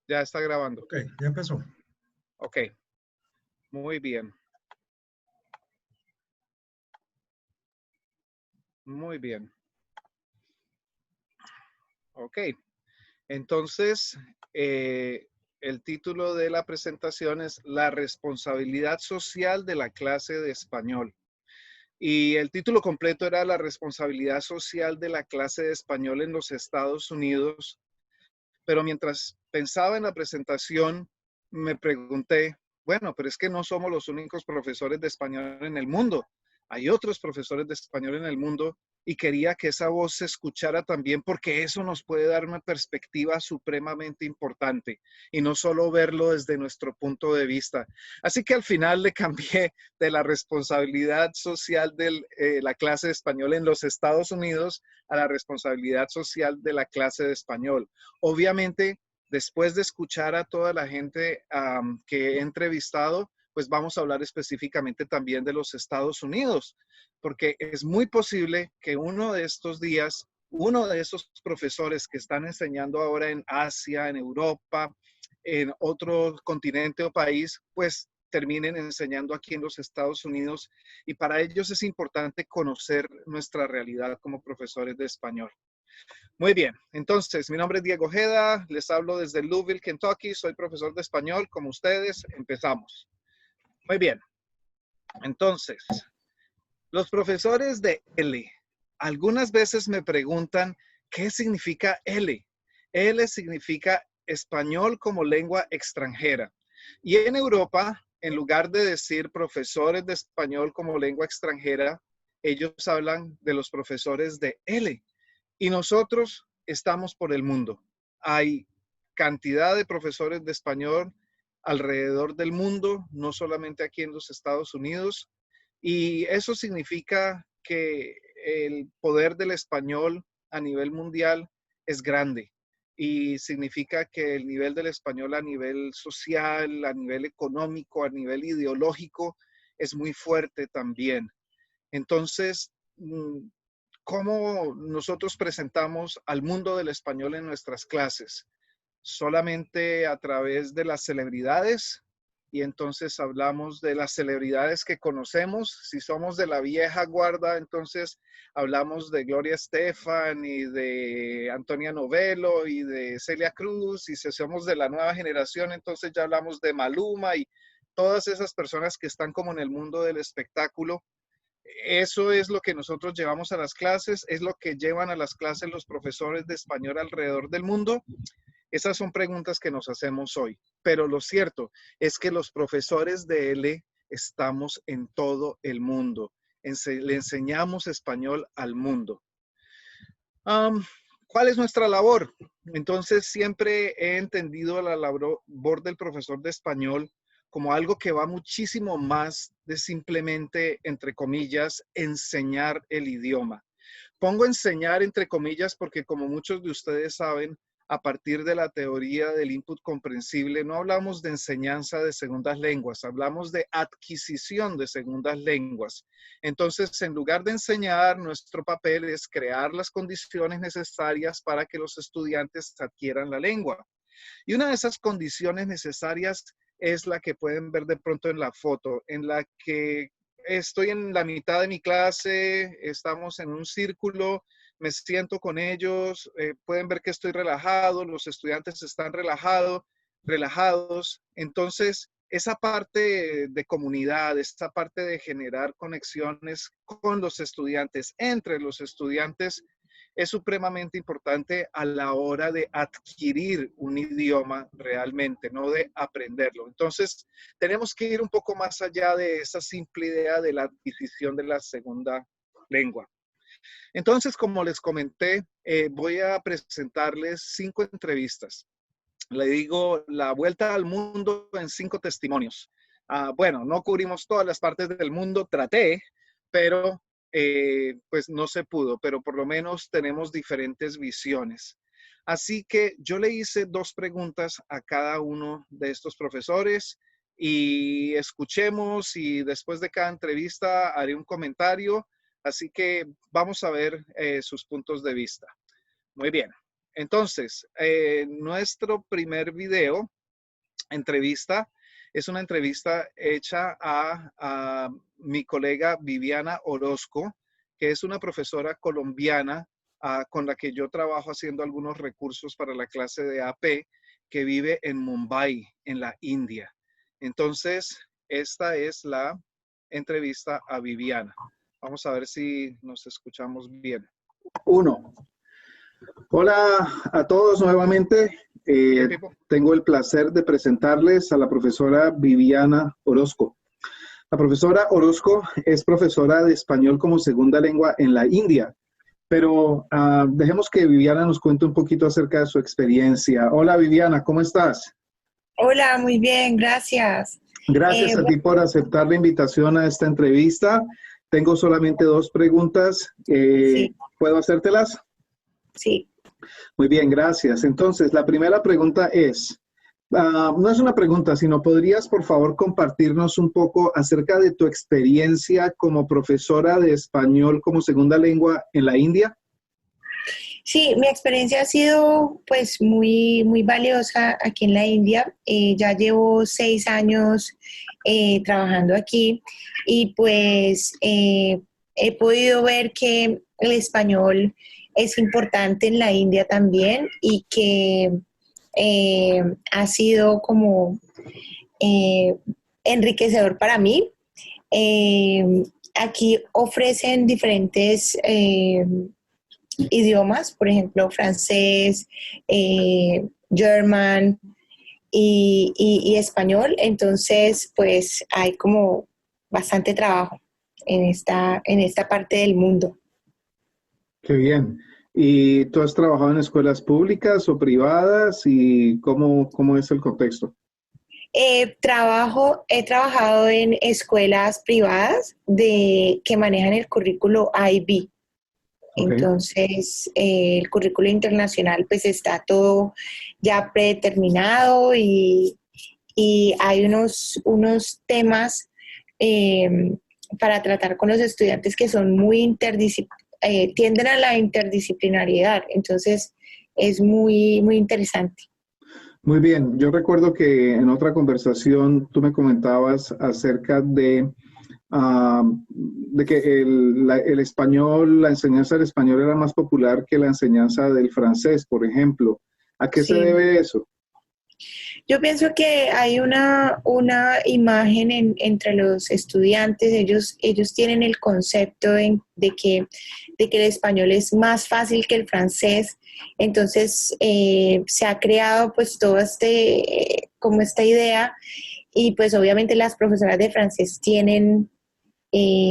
Ya está grabando. Ok, ya empezó. Ok, muy bien. Muy bien. Ok, entonces el título de la presentación es La responsabilidad social de la clase de español. Y el título completo era La responsabilidad social de la clase de español en los Estados Unidos. Pero mientras pensaba en la presentación, me pregunté, bueno, pero es que no somos los únicos profesores de español en el mundo. Hay otros profesores de español en el mundo y quería que esa voz se escuchara también porque eso nos puede dar una perspectiva supremamente importante y no solo verlo desde nuestro punto de vista. Así que al final le cambié de la responsabilidad social de la clase de español en los Estados Unidos a la responsabilidad social de la clase de español. Obviamente, después de escuchar a toda la gente que he entrevistado, pues vamos a hablar específicamente también de los Estados Unidos, porque es muy posible que uno de estos días, uno de esos profesores que están enseñando ahora en Asia, en Europa, en otro continente o país, pues terminen enseñando aquí en los Estados Unidos y para ellos es importante conocer nuestra realidad como profesores de español. Muy bien, entonces mi nombre es Diego Ojeda, les hablo desde Louisville, Kentucky, soy profesor de español como ustedes, empezamos. Muy bien, entonces, los profesores de L, algunas veces me preguntan qué significa L. L significa español como lengua extranjera. Y en Europa, en lugar de decir profesores de español como lengua extranjera, ellos hablan de los profesores de L. Y nosotros estamos por el mundo. Hay cantidad de profesores de español alrededor del mundo, no solamente aquí en los Estados Unidos. Y eso significa que el poder del español a nivel mundial es grande. Y significa que el nivel del español a nivel social, a nivel económico, a nivel ideológico, es muy fuerte también. Entonces, ¿cómo nosotros presentamos al mundo del español en nuestras clases? Solamente a través de las celebridades, y entonces hablamos de las celebridades que conocemos. Si somos de la vieja guarda, entonces hablamos de Gloria Estefan y de Antonia Novello y de Celia Cruz, y si somos de la nueva generación, entonces ya hablamos de Maluma y todas esas personas que están como en el mundo del espectáculo. Eso es lo que nosotros llevamos a las clases, es lo que llevan a las clases los profesores de español alrededor del mundo. Esas son preguntas que nos hacemos hoy. Pero lo cierto es que los profesores de L estamos en todo el mundo. Le enseñamos español al mundo. ¿Cuál es nuestra labor? Entonces, siempre he entendido la labor del profesor de español como algo que va muchísimo más de simplemente, entre comillas, enseñar el idioma. Pongo enseñar entre comillas porque, como muchos de ustedes saben, a partir de la teoría del input comprensible, no hablamos de enseñanza de segundas lenguas, hablamos de adquisición de segundas lenguas. Entonces, en lugar de enseñar, nuestro papel es crear las condiciones necesarias para que los estudiantes adquieran la lengua. Y una de esas condiciones necesarias es la que pueden ver de pronto en la foto, en la que estoy en la mitad de mi clase, estamos en un círculo, me siento con ellos, pueden ver que estoy relajado, los estudiantes están relajados. Entonces, esa parte de comunidad, esa parte de generar conexiones con los estudiantes, entre los estudiantes, es supremamente importante a la hora de adquirir un idioma realmente, no de aprenderlo. Entonces, tenemos que ir un poco más allá de esa simple idea de la adquisición de la segunda lengua. Entonces, como les comenté, voy a presentarles 5 entrevistas. Le digo la vuelta al mundo en 5 testimonios. Bueno, no cubrimos todas las partes del mundo, traté, pero pues no se pudo, pero por lo menos tenemos diferentes visiones. Así que yo le hice 2 preguntas a cada uno de estos profesores y escuchemos, y después de cada entrevista haré un comentario. Así que vamos a ver sus puntos de vista. Muy bien. Entonces, nuestro primer video, entrevista, es una entrevista hecha a mi colega Viviana Orozco, que es una profesora colombiana con la que yo trabajo haciendo algunos recursos para la clase de AP, que vive en Mumbai, en la India. Entonces, esta es la entrevista a Viviana. Vamos a ver si nos escuchamos bien. Uno. Hola a todos nuevamente. Tengo el placer de presentarles a la profesora Viviana Orozco. La profesora Orozco es profesora de español como segunda lengua en la India, pero dejemos que Viviana nos cuente un poquito acerca de su experiencia. Hola Viviana, ¿cómo estás? Hola, muy bien, gracias. Gracias a ti por aceptar la invitación a esta entrevista. Tengo solamente dos preguntas. Sí. ¿Puedo hacértelas? Sí. Muy bien, gracias. Entonces, la primera pregunta es, no es una pregunta, sino ¿podrías, por favor, compartirnos un poco acerca de tu experiencia como profesora de español como segunda lengua en la India? Sí, mi experiencia ha sido pues muy valiosa aquí en la India. Ya llevo 6 años trabajando aquí y pues he podido ver que el español es importante en la India también y que ha sido como eh, enriquecedor para mí. Aquí ofrecen diferentes idiomas, por ejemplo, francés, german y español. Entonces, pues hay como bastante trabajo en esta parte del mundo. Qué bien. ¿Y tú has trabajado en escuelas públicas o privadas y cómo es el contexto? He trabajado en escuelas privadas que manejan el currículo IB. Okay. Entonces, el currículo internacional pues está todo ya predeterminado y hay unos temas para tratar con los estudiantes que son tienden a la interdisciplinariedad. Entonces, es muy interesante. Muy bien. Yo recuerdo que en otra conversación tú me comentabas acerca de que el español, la enseñanza del español era más popular que la enseñanza del francés, por ejemplo. ¿A qué se Sí. debe eso? Yo pienso que hay una imagen entre los estudiantes. Ellos tienen el concepto de que el español es más fácil que el francés. Entonces, se ha creado pues todo como esta idea y pues obviamente las profesoras de francés tienen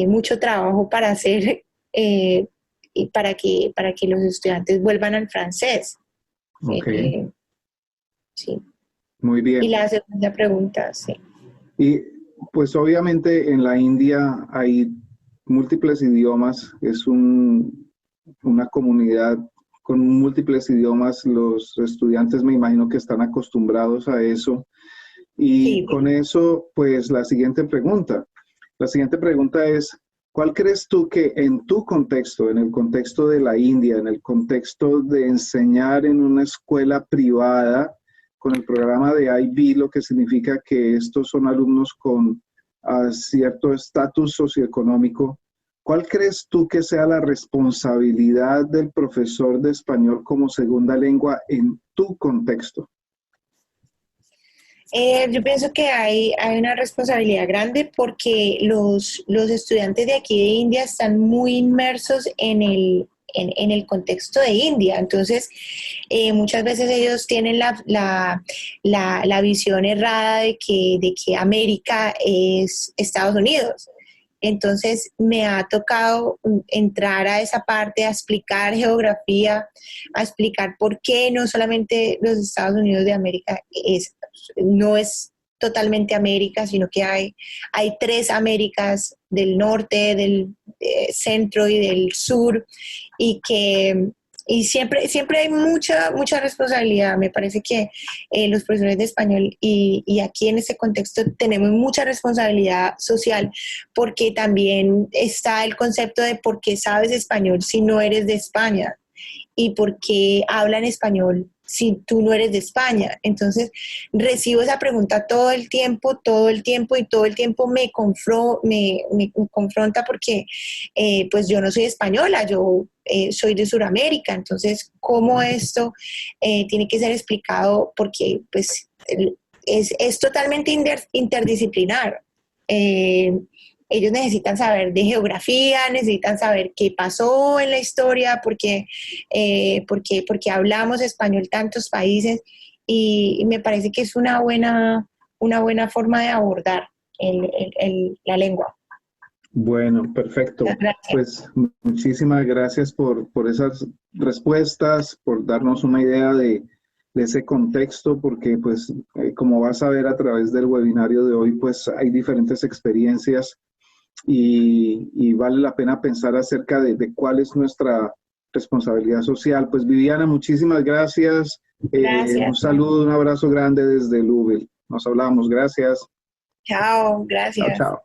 mucho trabajo para hacer y para que los estudiantes vuelvan al francés. Ok, Sí. muy Y bien. la segunda pregunta, sí. Y pues obviamente en la India hay múltiples idiomas, es una comunidad con múltiples idiomas, los estudiantes me imagino que están acostumbrados a eso. Y Sí. con eso, pues la siguiente pregunta. La siguiente pregunta es, ¿cuál crees tú que en tu contexto, en el contexto de la India, en el contexto de enseñar en una escuela privada con el programa de IB, lo que significa que estos son alumnos con cierto estatus socioeconómico, ¿cuál crees tú que sea la responsabilidad del profesor de español como segunda lengua en tu contexto? Yo pienso que hay una responsabilidad grande porque los estudiantes de aquí de India están muy inmersos en el contexto de India. Entonces, muchas veces ellos tienen la visión errada de que América es Estados Unidos. Entonces me ha tocado entrar a esa parte, a explicar geografía, a explicar por qué no solamente los Estados Unidos de América no es totalmente América, sino que hay 3 Américas, del norte, del centro y del sur, y siempre hay mucha responsabilidad. Me parece que los profesores de español y aquí en este contexto tenemos mucha responsabilidad social porque también está el concepto de por qué sabes español si no eres de España. y por qué hablan español si tú no eres de España? Entonces, recibo esa pregunta todo el tiempo, y todo el tiempo me confronta porque pues yo no soy española, yo soy de Sudamérica. Entonces, ¿cómo esto tiene que ser explicado? Porque pues es totalmente interdisciplinar. Eh, Ellos necesitan saber de geografía, necesitan saber qué pasó en la historia, porque hablamos español tantos países, y me parece que es una buena forma de abordar la lengua. Bueno, perfecto. Gracias. Pues muchísimas gracias por esas respuestas, por darnos una idea de ese contexto, porque pues como vas a ver a través del webinario de hoy, pues hay diferentes experiencias y vale la pena pensar acerca de cuál es nuestra responsabilidad social. Pues Viviana, muchísimas gracias. Un Gracias. saludo, un abrazo grande desde Louisville. Nos hablamos. Gracias. Chao, Chao, gracias. chao.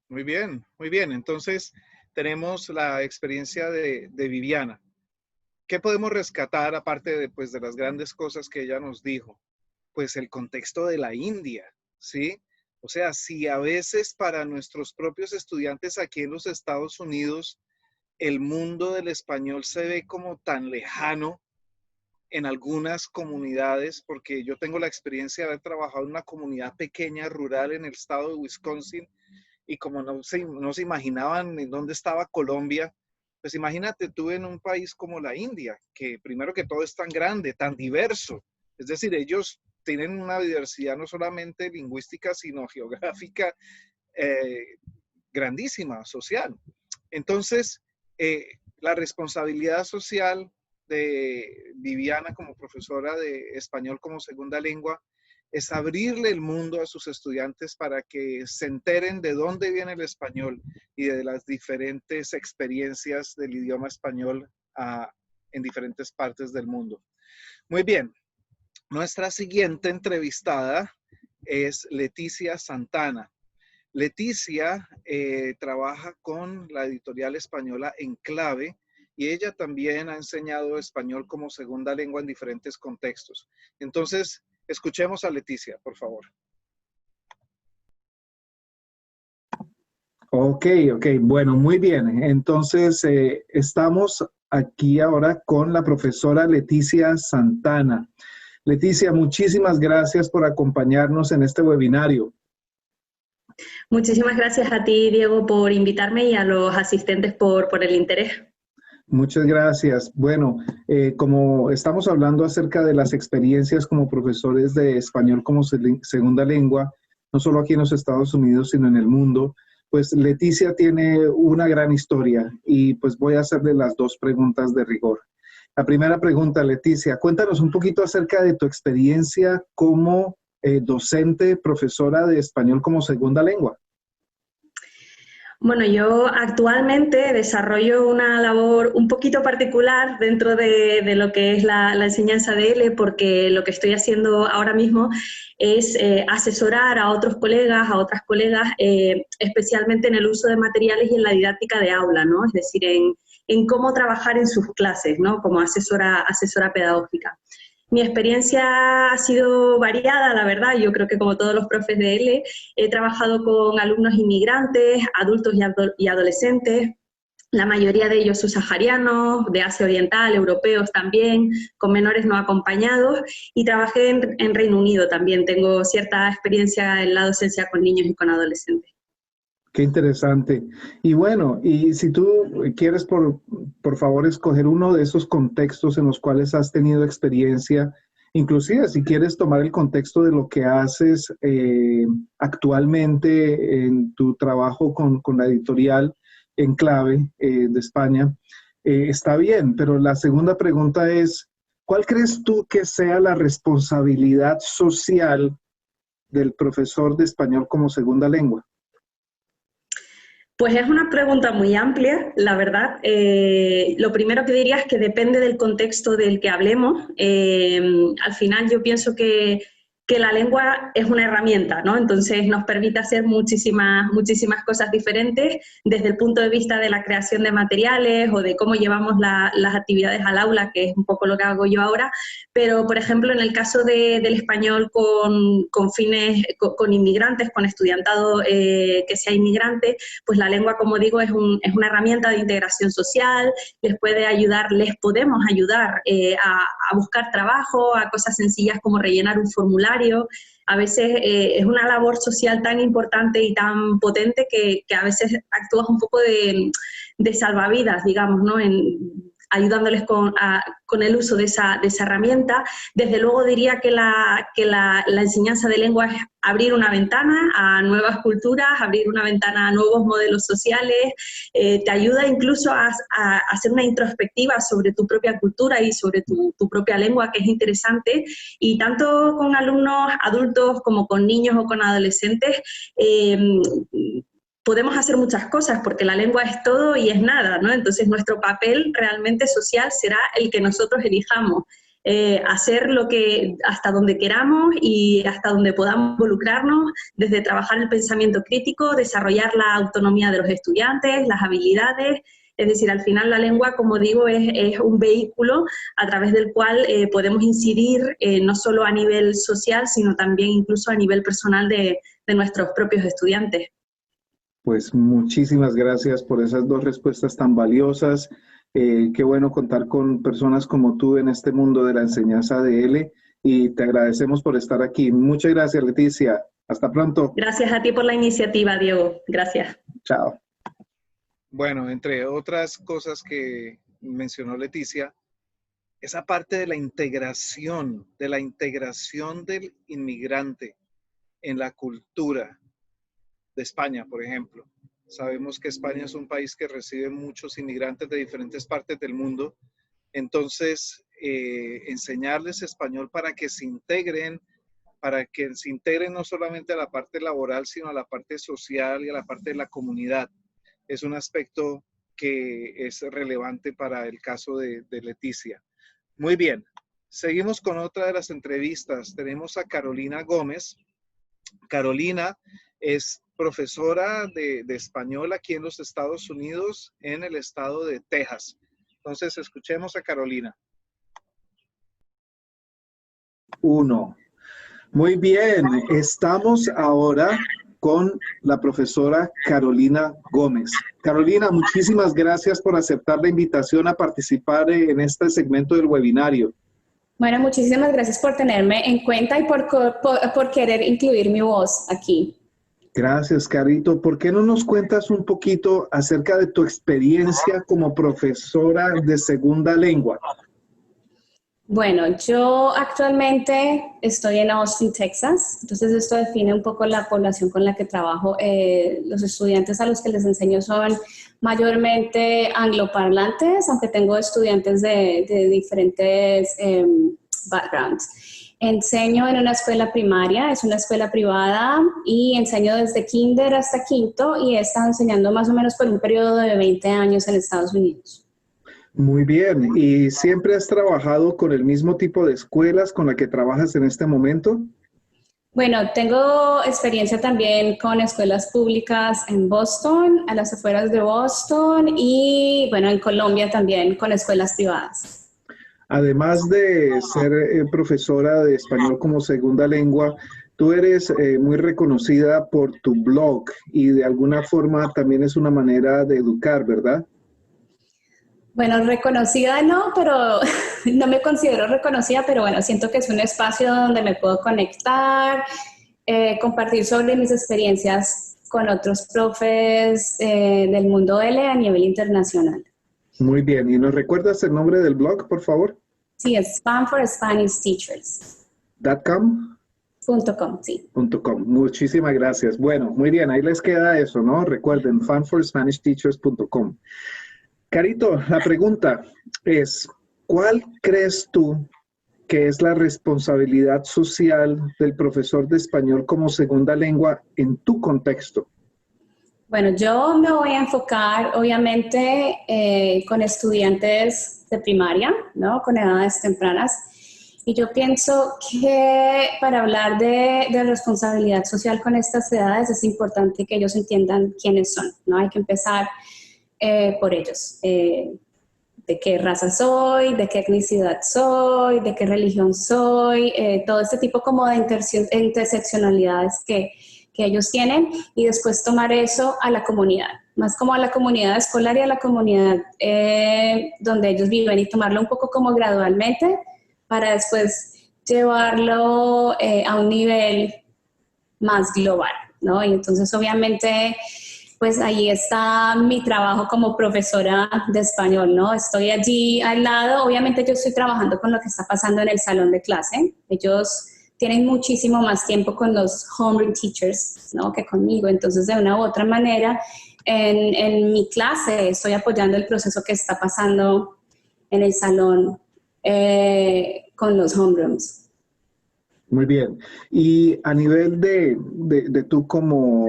Muy bien, muy bien. Entonces, tenemos la experiencia de Viviana. ¿Qué podemos rescatar aparte de, pues, de las grandes cosas que ella nos dijo? Pues el contexto de la India, ¿sí? O sea, si a veces para nuestros propios estudiantes aquí en los Estados Unidos el mundo del español se ve como tan lejano en algunas comunidades, porque yo tengo la experiencia de haber trabajado en una comunidad pequeña, rural, en el estado de Wisconsin, y como no se imaginaban en dónde estaba Colombia, pues imagínate tú en un país como la India, que primero que todo es tan grande, tan diverso. Es decir, ellos tienen una diversidad no solamente lingüística, sino geográfica grandísima, social. Entonces, la responsabilidad social de Viviana como profesora de español como segunda lengua es abrirle el mundo a sus estudiantes para que se enteren de dónde viene el español y de las diferentes experiencias del idioma español en diferentes partes del mundo. Muy bien, nuestra siguiente entrevistada es Leticia Santana. Leticia trabaja con la editorial española Enclave y ella también ha enseñado español como segunda lengua en diferentes contextos. Entonces, escuchemos a Leticia, por favor. Ok, bueno, muy bien. Entonces, estamos aquí ahora con la profesora Leticia Santana. Leticia, muchísimas gracias por acompañarnos en este webinario. Muchísimas gracias a ti, Diego, por invitarme y a los asistentes por el interés. Muchas gracias. Bueno, como estamos hablando acerca de las experiencias como profesores de español como segunda lengua, no solo aquí en los Estados Unidos, sino en el mundo, pues Leticia tiene una gran historia y pues voy a hacerle las dos preguntas de rigor. La primera pregunta, Leticia, cuéntanos un poquito acerca de tu experiencia como docente, profesora de español como segunda lengua. Bueno, yo actualmente desarrollo una labor un poquito particular dentro de lo que es la enseñanza de L, porque lo que estoy haciendo ahora mismo es asesorar a otros colegas, a otras colegas, especialmente en el uso de materiales y en la didáctica de aula, ¿no? Es decir, en cómo trabajar en sus clases, ¿no? Como asesora pedagógica. Mi experiencia ha sido variada, la verdad. Yo creo que como todos los profes de L, he trabajado con alumnos inmigrantes, adultos y adolescentes, la mayoría de ellos subsaharianos, de Asia Oriental, europeos también, con menores no acompañados, y trabajé en Reino Unido también. Tengo cierta experiencia en la docencia con niños y con adolescentes. Qué interesante. Y bueno, y si tú quieres, por favor, escoger uno de esos contextos en los cuales has tenido experiencia, inclusive si quieres tomar el contexto de lo que haces actualmente en tu trabajo con la editorial Enclave de España, está bien, pero la segunda pregunta es, ¿cuál crees tú que sea la responsabilidad social del profesor de español como segunda lengua? Pues es una pregunta muy amplia, la verdad. Lo primero que diría es que depende del contexto del que hablemos. Al final yo pienso que que la lengua es una herramienta, ¿no? Entonces nos permite hacer muchísimas cosas diferentes desde el punto de vista de la creación de materiales o de cómo llevamos las actividades al aula, que es un poco lo que hago yo ahora, pero por ejemplo en el caso del español con inmigrantes, con estudiantado que sea inmigrante, pues la lengua, como digo, es una herramienta de integración social, les podemos ayudar a buscar trabajo, a cosas sencillas como rellenar un formulario. A veces es una labor social tan importante y tan potente que a veces actúas un poco de salvavidas, digamos, ¿no? Ayudándoles con el uso de esa herramienta. Desde luego diría que la enseñanza de lengua es abrir una ventana a nuevas culturas, abrir una ventana a nuevos modelos sociales, te ayuda incluso a hacer una introspectiva sobre tu propia cultura y sobre tu propia lengua, que es interesante, y tanto con alumnos adultos como con niños o con adolescentes, podemos hacer muchas cosas, porque la lengua es todo y es nada, ¿no? Entonces nuestro papel realmente social será el que nosotros elijamos, hacer lo que hasta donde queramos y hasta donde podamos involucrarnos, desde trabajar el pensamiento crítico, desarrollar la autonomía de los estudiantes, las habilidades. Es decir, al final la lengua, como digo, es un vehículo a través del cual podemos incidir no solo a nivel social, sino también incluso a nivel personal de nuestros propios estudiantes. Pues muchísimas gracias por esas dos respuestas tan valiosas. Qué bueno contar con personas como tú en este mundo de la enseñanza de L, y te agradecemos por estar aquí. Muchas gracias, Leticia. Hasta pronto. Gracias a ti por la iniciativa, Diego. Gracias. Chao. Bueno, entre otras cosas que mencionó Leticia, esa parte de la integración del inmigrante en la cultura de España, por ejemplo. Sabemos que España es un país que recibe muchos inmigrantes de diferentes partes del mundo. Entonces, enseñarles español para que se integren no solamente a la parte laboral, sino a la parte social y a la parte de la comunidad, es un aspecto que es relevante para el caso de Leticia. Muy bien, seguimos con otra de las entrevistas. Tenemos a Carolina Gómez. Carolina es profesora de español aquí en los Estados Unidos, en el estado de Texas. Entonces, escuchemos a Carolina. 1. Muy bien, estamos ahora con la profesora Carolina Gómez. Carolina, muchísimas gracias por aceptar la invitación a participar en este segmento del webinario. Bueno, muchísimas gracias por tenerme en cuenta y por querer incluir mi voz aquí. Gracias, Carito. ¿Por qué no nos cuentas un poquito acerca de tu experiencia como profesora de segunda lengua? Bueno, yo actualmente estoy en Austin, Texas, entonces esto define un poco la población con la que trabajo. Los estudiantes a los que les enseño son mayormente angloparlantes, aunque tengo estudiantes de diferentes backgrounds. Enseño en una escuela primaria, es una escuela privada, y enseño desde kinder hasta quinto, y he estado enseñando más o menos por un periodo de 20 años en Estados Unidos. Muy bien. ¿Y siempre has trabajado con el mismo tipo de escuelas con la que trabajas en este momento? Bueno, tengo experiencia también con escuelas públicas en Boston, a las afueras de Boston, y bueno, en Colombia también con escuelas privadas. Además de ser profesora de español como segunda lengua, tú eres muy reconocida por tu blog, y de alguna forma también es una manera de educar, ¿verdad? Bueno, reconocida no, pero no me considero reconocida, pero bueno, siento que es un espacio donde me puedo conectar, compartir sobre mis experiencias con otros profes del mundo L a nivel internacional. Muy bien. ¿Y nos recuerdas el nombre del blog, por favor? Sí, es Fun for Spanish Teachers. .com. .com, sí. .com. Muchísimas gracias. Bueno, muy bien. Ahí les queda eso, ¿no? Recuerden, funforspanishteachers.com. Carito, la pregunta es, ¿cuál crees tú que es la responsabilidad social del profesor de español como segunda lengua en tu contexto? Bueno, yo me voy a enfocar obviamente con estudiantes de primaria, ¿no? Con edades tempranas. Y yo pienso que para hablar de responsabilidad social con estas edades es importante que ellos entiendan quiénes son, ¿no? Hay que empezar por ellos. De qué raza soy, de qué etnicidad soy, de qué religión soy, todo este tipo como de interseccionalidades que ellos tienen, y después tomar eso a la comunidad, más como a la comunidad escolar y a la comunidad donde ellos viven, y tomarlo un poco como gradualmente para después llevarlo a un nivel más global, ¿no? Y entonces obviamente pues ahí está mi trabajo como profesora de español, ¿no? Estoy allí al lado, obviamente yo estoy trabajando con lo que está pasando en el salón de clase. Ellos tienen muchísimo más tiempo con los homeroom teachers, ¿no? Que conmigo. Entonces, de una u otra manera, en mi clase estoy apoyando el proceso que está pasando en el salón con los homerooms. Muy bien. Y a nivel de tú como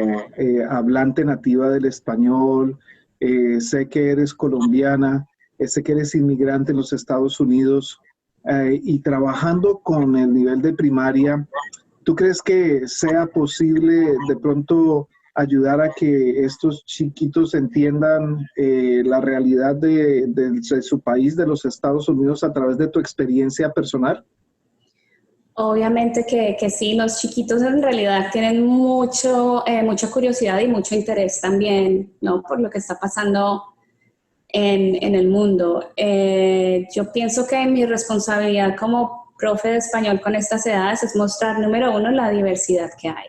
hablante nativa del español, sé que eres colombiana, sé que eres inmigrante en los Estados Unidos, y trabajando con el nivel de primaria, ¿tú crees que sea posible de pronto ayudar a que estos chiquitos entiendan la realidad de su país, de los Estados Unidos, a través de tu experiencia personal? Obviamente que sí, los chiquitos en realidad tienen mucha curiosidad y mucho interés también, ¿no? Por lo que está pasando en el mundo. Yo pienso que mi responsabilidad como profe de español con estas edades es mostrar, número uno, la diversidad que hay.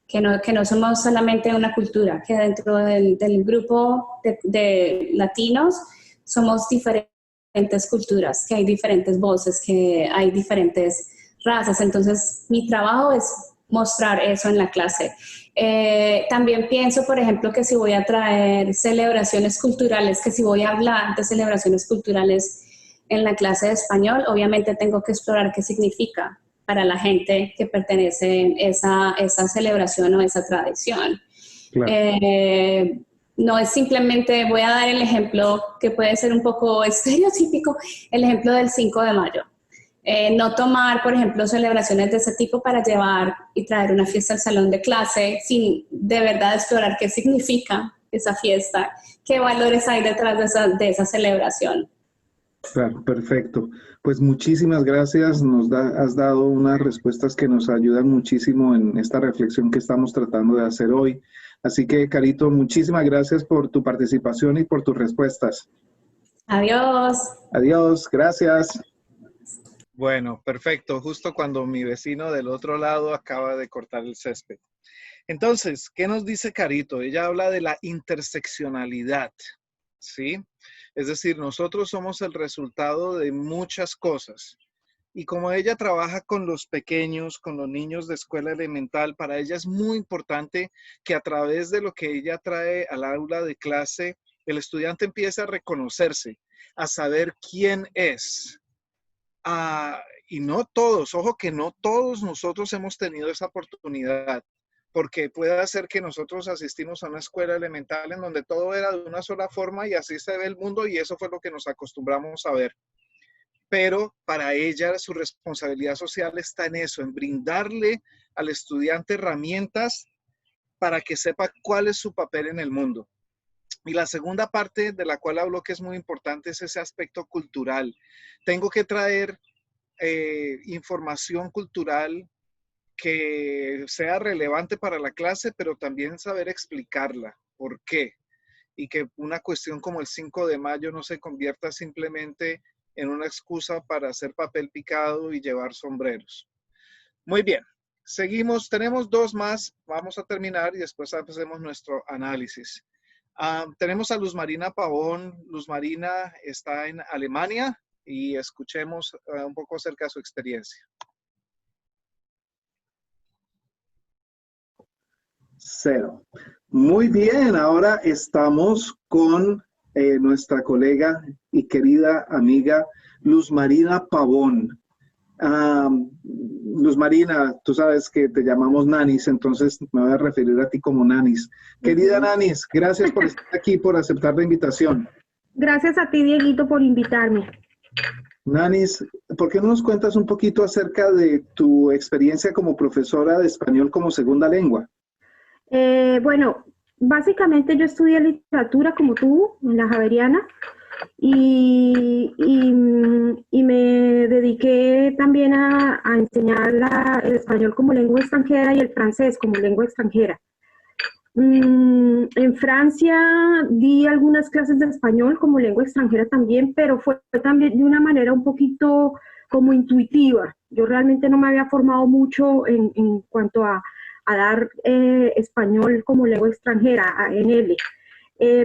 Que no somos solamente una cultura, que dentro del grupo de latinos somos diferentes culturas, que hay diferentes voces, que hay diferentes razas. Entonces, mi trabajo es mostrar eso en la clase. También pienso, por ejemplo, que si voy a traer celebraciones culturales, que si voy a hablar de celebraciones culturales en la clase de español, obviamente tengo que explorar qué significa para la gente que pertenece a esa celebración o esa tradición. Claro. No es simplemente, voy a dar el ejemplo que puede ser un poco estereotípico, el ejemplo del 5 de mayo. No tomar, por ejemplo, celebraciones de ese tipo para llevar y traer una fiesta al salón de clase sin de verdad explorar qué significa esa fiesta, qué valores hay detrás de esa celebración. Claro, perfecto. Pues muchísimas gracias. Has dado unas respuestas que nos ayudan muchísimo en esta reflexión que estamos tratando de hacer hoy. Así que, Carito, muchísimas gracias por tu participación y por tus respuestas. Adiós. Adiós, gracias. Bueno, perfecto. Justo cuando mi vecino del otro lado acaba de cortar el césped. Entonces, ¿qué nos dice Carito? Ella habla de la interseccionalidad, ¿sí? Es decir, nosotros somos el resultado de muchas cosas. Y como ella trabaja con los pequeños, con los niños de escuela elemental, para ella es muy importante que a través de lo que ella trae al aula de clase, el estudiante empiece a reconocerse, a saber quién es. Y no todos, ojo que no todos nosotros hemos tenido esa oportunidad, porque puede ser que nosotros asistimos a una escuela elemental en donde todo era de una sola forma y así se ve el mundo y eso fue lo que nos acostumbramos a ver. Pero para ella su responsabilidad social está en eso, en brindarle al estudiante herramientas para que sepa cuál es su papel en el mundo. Y la segunda parte de la cual hablo que es muy importante es ese aspecto cultural. Tengo que traer información cultural que sea relevante para la clase, pero también saber explicarla. ¿Por qué? Y que una cuestión como el 5 de mayo no se convierta simplemente en una excusa para hacer papel picado y llevar sombreros. Muy bien, seguimos. Tenemos dos más. Vamos a terminar y después hacemos nuestro análisis. Tenemos a Luz Marina Pavón. Luz Marina está en Alemania y escuchemos un poco acerca de su experiencia. Cero. Muy bien, ahora estamos con nuestra colega y querida amiga Luz Marina Pavón. Luz Marina, tú sabes que te llamamos Nanis, entonces me voy a referir a ti como Nanis. Querida Nanis, gracias por estar aquí, por aceptar la invitación. Gracias a ti, Dieguito, por invitarme. Nanis, ¿por qué no nos cuentas un poquito acerca de tu experiencia como profesora de español como segunda lengua? Bueno, básicamente yo estudié literatura como tú, en la Javeriana, y me dediqué también a enseñar el español como lengua extranjera y el francés como lengua extranjera. En Francia di algunas clases de español como lengua extranjera también, pero fue también de una manera un poquito como intuitiva. Yo realmente no me había formado mucho en cuanto a dar español como lengua extranjera, en L.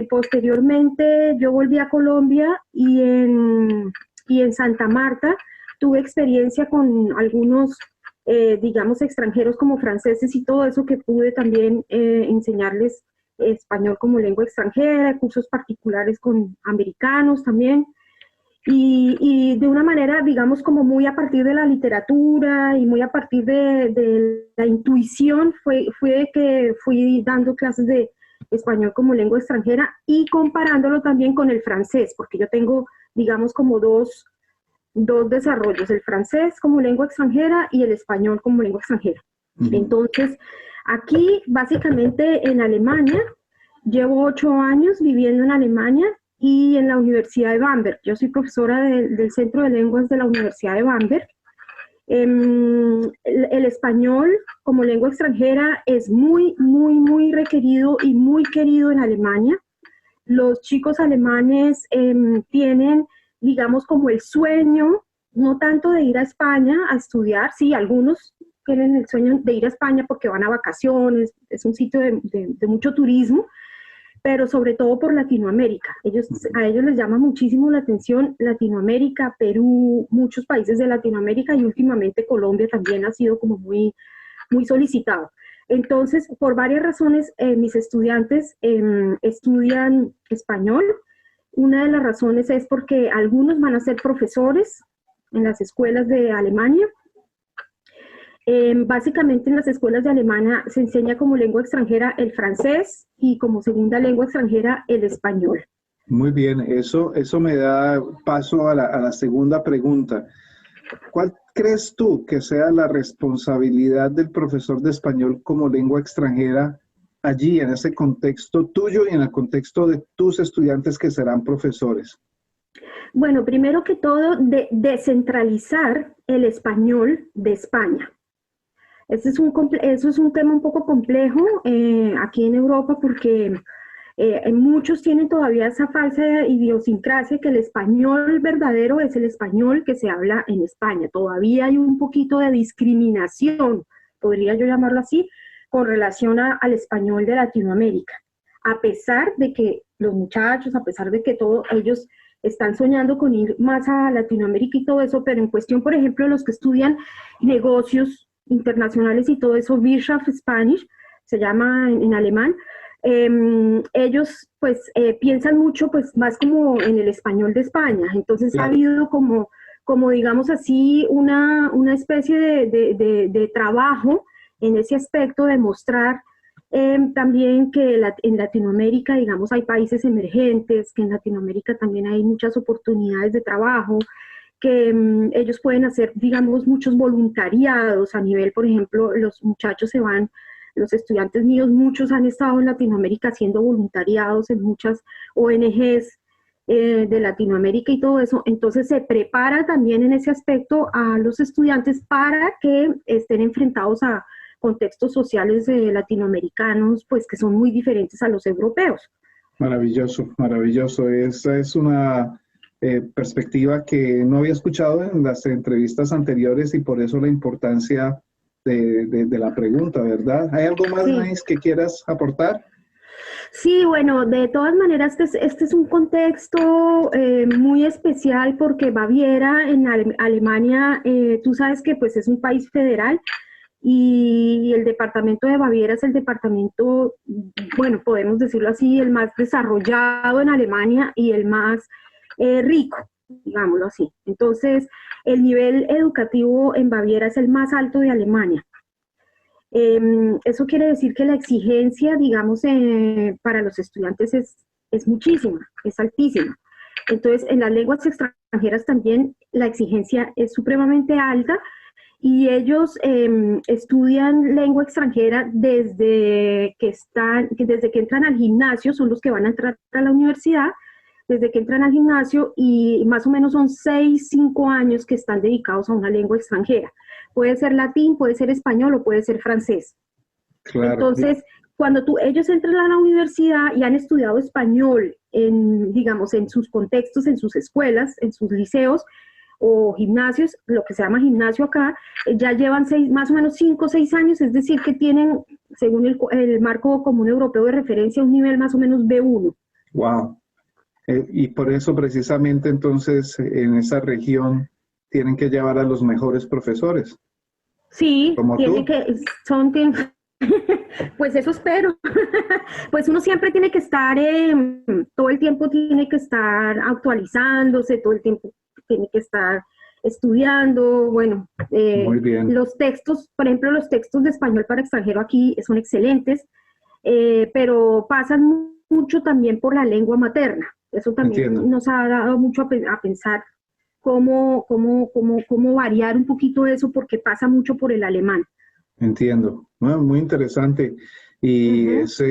Posteriormente yo volví a Colombia y en Santa Marta tuve experiencia con algunos, digamos, extranjeros como franceses y todo eso, que pude también enseñarles español como lengua extranjera, cursos particulares con americanos también. Y de una manera, digamos, como muy a partir de la literatura y muy a partir de la intuición, fue que fui dando clases de español como lengua extranjera y comparándolo también con el francés, porque yo tengo, digamos, como dos desarrollos, el francés como lengua extranjera y el español como lengua extranjera. Entonces, aquí, básicamente, en Alemania, llevo 8 años viviendo en Alemania y en la Universidad de Bamberg. Yo soy profesora del Centro de Lenguas de la Universidad de Bamberg. El español como lengua extranjera es muy, muy, muy requerido y muy querido en Alemania. Los chicos alemanes tienen, digamos, como el sueño, no tanto de ir a España a estudiar, sí, algunos tienen el sueño de ir a España porque van a vacaciones, es un sitio de mucho turismo, pero sobre todo por Latinoamérica. A ellos les llama muchísimo la atención Latinoamérica, Perú, muchos países de Latinoamérica, y últimamente Colombia también ha sido como muy, muy solicitado. Entonces, por varias razones, mis estudiantes estudian español. Una de las razones es porque algunos van a ser profesores en las escuelas de Alemania. Básicamente en las escuelas de Alemania se enseña como lengua extranjera el francés y como segunda lengua extranjera el español. Muy bien, eso me da paso a la segunda pregunta. ¿Cuál crees tú que sea la responsabilidad del profesor de español como lengua extranjera allí, en ese contexto tuyo y en el contexto de tus estudiantes que serán profesores? Bueno, primero que todo, descentralizar el español de España. Eso es un tema un poco complejo aquí en Europa, porque muchos tienen todavía esa falsa idiosincrasia que el español verdadero es el español que se habla en España. Todavía hay un poquito de discriminación, podría yo llamarlo así, con relación al español de Latinoamérica. A pesar de que los muchachos, a pesar de que todos ellos están soñando con ir más a Latinoamérica y todo eso, pero en cuestión, por ejemplo, de los que estudian negocios internacionales y todo eso, Wirtschaft Spanish, se llama en alemán, ellos pues piensan mucho pues más como en el español de España. Entonces ha habido como digamos así una especie de trabajo en ese aspecto, de mostrar también que en Latinoamérica, digamos, hay países emergentes, que en Latinoamérica también hay muchas oportunidades de trabajo, que ellos pueden hacer, digamos, muchos voluntariados a nivel, por ejemplo, los muchachos se van, los estudiantes míos, muchos han estado en Latinoamérica haciendo voluntariados en muchas ONGs de Latinoamérica y todo eso. Entonces se prepara también en ese aspecto a los estudiantes para que estén enfrentados a contextos sociales latinoamericanos, pues que son muy diferentes a los europeos. Maravilloso, maravilloso. Esa es una perspectiva que no había escuchado en las entrevistas anteriores, y por eso la importancia de la pregunta, ¿verdad? ¿Hay algo más, Sí. Nanis, que quieras aportar? Sí, bueno, de todas maneras, este es un contexto muy especial, porque Baviera en Alemania, tú sabes que pues es un país federal, y el departamento de Baviera es el departamento, bueno, podemos decirlo así, el más desarrollado en Alemania y el más rico, digámoslo así. Entonces, el nivel educativo en Baviera es el más alto de Alemania. Eso quiere decir que la exigencia, digamos, para los estudiantes es muchísima, es altísima. Entonces, en las lenguas extranjeras también la exigencia es supremamente alta y ellos estudian lengua extranjera desde que entran al gimnasio, son los que van a entrar a la universidad, desde que entran al gimnasio, y más o menos son 6, 5 años que están dedicados a una lengua extranjera. Puede ser latín, puede ser español o puede ser francés. Claro. Entonces, cuando ellos entran a la universidad y han estudiado español digamos, en sus contextos, en sus escuelas, en sus liceos o gimnasios, lo que se llama gimnasio acá, ya llevan más o menos 5 o 6 años, es decir, que tienen, según el marco común europeo de referencia, un nivel más o menos B1. Wow. Y por eso precisamente entonces en esa región tienen que llevar a los mejores profesores. Sí, como tú. Pues eso espero. Pues uno siempre tiene que estar, todo el tiempo tiene que estar actualizándose, todo el tiempo tiene que estar estudiando. Bueno, Muy bien. los textos, por ejemplo, los textos de español para extranjero aquí son excelentes, pero pasan mucho también por la lengua materna. Eso también Entiendo. nos ha dado mucho a pensar cómo variar un poquito eso, porque pasa mucho por el alemán. Entiendo. Bueno, muy interesante. Y es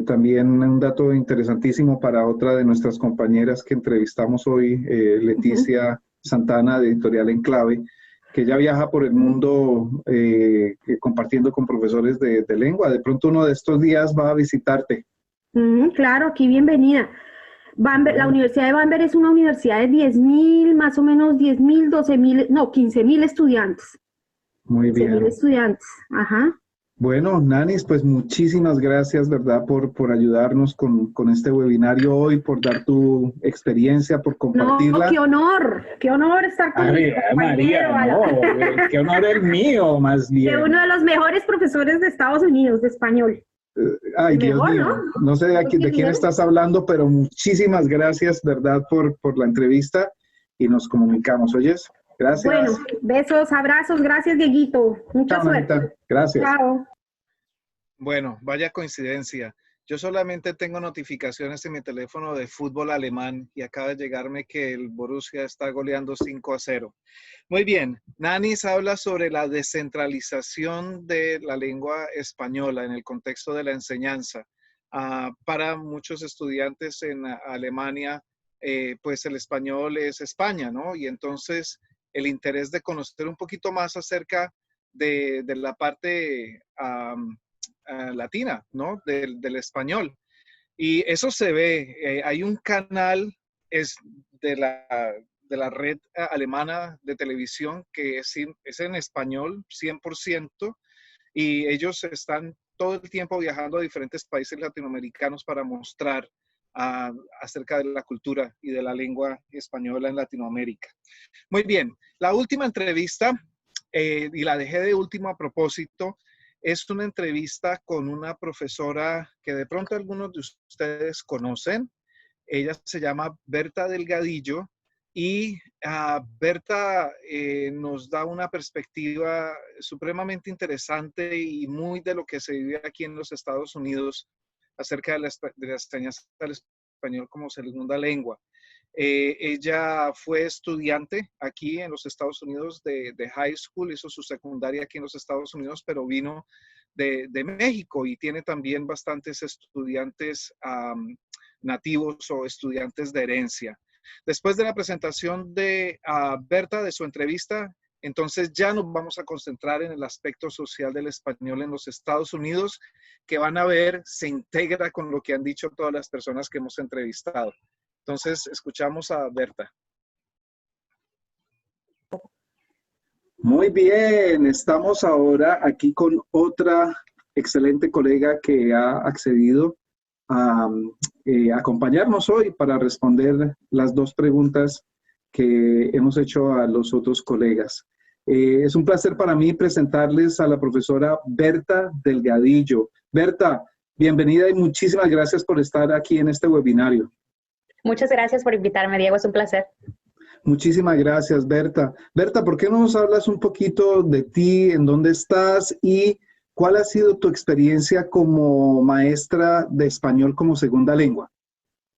también un dato interesantísimo para otra de nuestras compañeras que entrevistamos hoy, Leticia Santana, de Editorial Enclave, que ya viaja por el mundo compartiendo con profesores de lengua. De pronto uno de estos días va a visitarte. Claro, aquí bienvenida. La Universidad de Bamberg es una universidad de 10.000, más o menos 10.000, 12.000, no, 15.000 estudiantes. Muy bien. 15.000 estudiantes, ajá. Bueno, Nanis, pues muchísimas gracias, ¿verdad?, por ayudarnos con este webinario hoy, por dar tu experiencia, por compartirla. No, qué honor estar con María, no, qué honor el mío, más bien. Que uno de los mejores profesores de Estados Unidos de español. Ay, Dios Mejor, mío, no sé de quién estás hablando, pero muchísimas gracias, ¿verdad?, por la entrevista y nos comunicamos, ¿oyes? Gracias. Bueno, besos, abrazos, gracias, Dieguito. Mucha suerte. Nanita. Gracias. Chao. Bueno, vaya coincidencia. Yo solamente tengo notificaciones en mi teléfono de fútbol alemán y acaba de llegarme que el Borussia está goleando 5-0. Muy bien, Nanis habla sobre la descentralización de la lengua española en el contexto de la enseñanza. Para muchos estudiantes en Alemania, pues el español es España, ¿no? Y entonces el interés de conocer un poquito más acerca de la parte latina, ¿no? Del español. Y eso se ve. Hay un canal de la red alemana de televisión que es en español 100%, y ellos están todo el tiempo viajando a diferentes países latinoamericanos para mostrar acerca de la cultura y de la lengua española en Latinoamérica. Muy bien, la última entrevista, y la dejé de último a propósito, es una entrevista con una profesora que de pronto algunos de ustedes conocen. Ella se llama Berta Delgadillo y Berta nos da una perspectiva supremamente interesante y muy de lo que se vive aquí en los Estados Unidos acerca de la enseñanza del español como segunda lengua. Ella fue estudiante aquí en los Estados Unidos de high school, hizo su secundaria aquí en los Estados Unidos, pero vino de México y tiene también bastantes estudiantes nativos o estudiantes de herencia. Después de la presentación de Berta, de su entrevista, entonces ya nos vamos a concentrar en el aspecto social del español en los Estados Unidos, que van a ver se integra con lo que han dicho todas las personas que hemos entrevistado. Entonces, escuchamos a Berta. Muy bien, estamos ahora aquí con otra excelente colega que ha accedido a acompañarnos hoy para responder las dos preguntas que hemos hecho a los otros colegas. Es un placer para mí presentarles a la profesora Berta Delgadillo. Berta, bienvenida y muchísimas gracias por estar aquí en este webinario. Muchas gracias por invitarme, Diego, es un placer. Muchísimas gracias, Berta. Berta, ¿por qué no nos hablas un poquito de ti, en dónde estás y cuál ha sido tu experiencia como maestra de español como segunda lengua?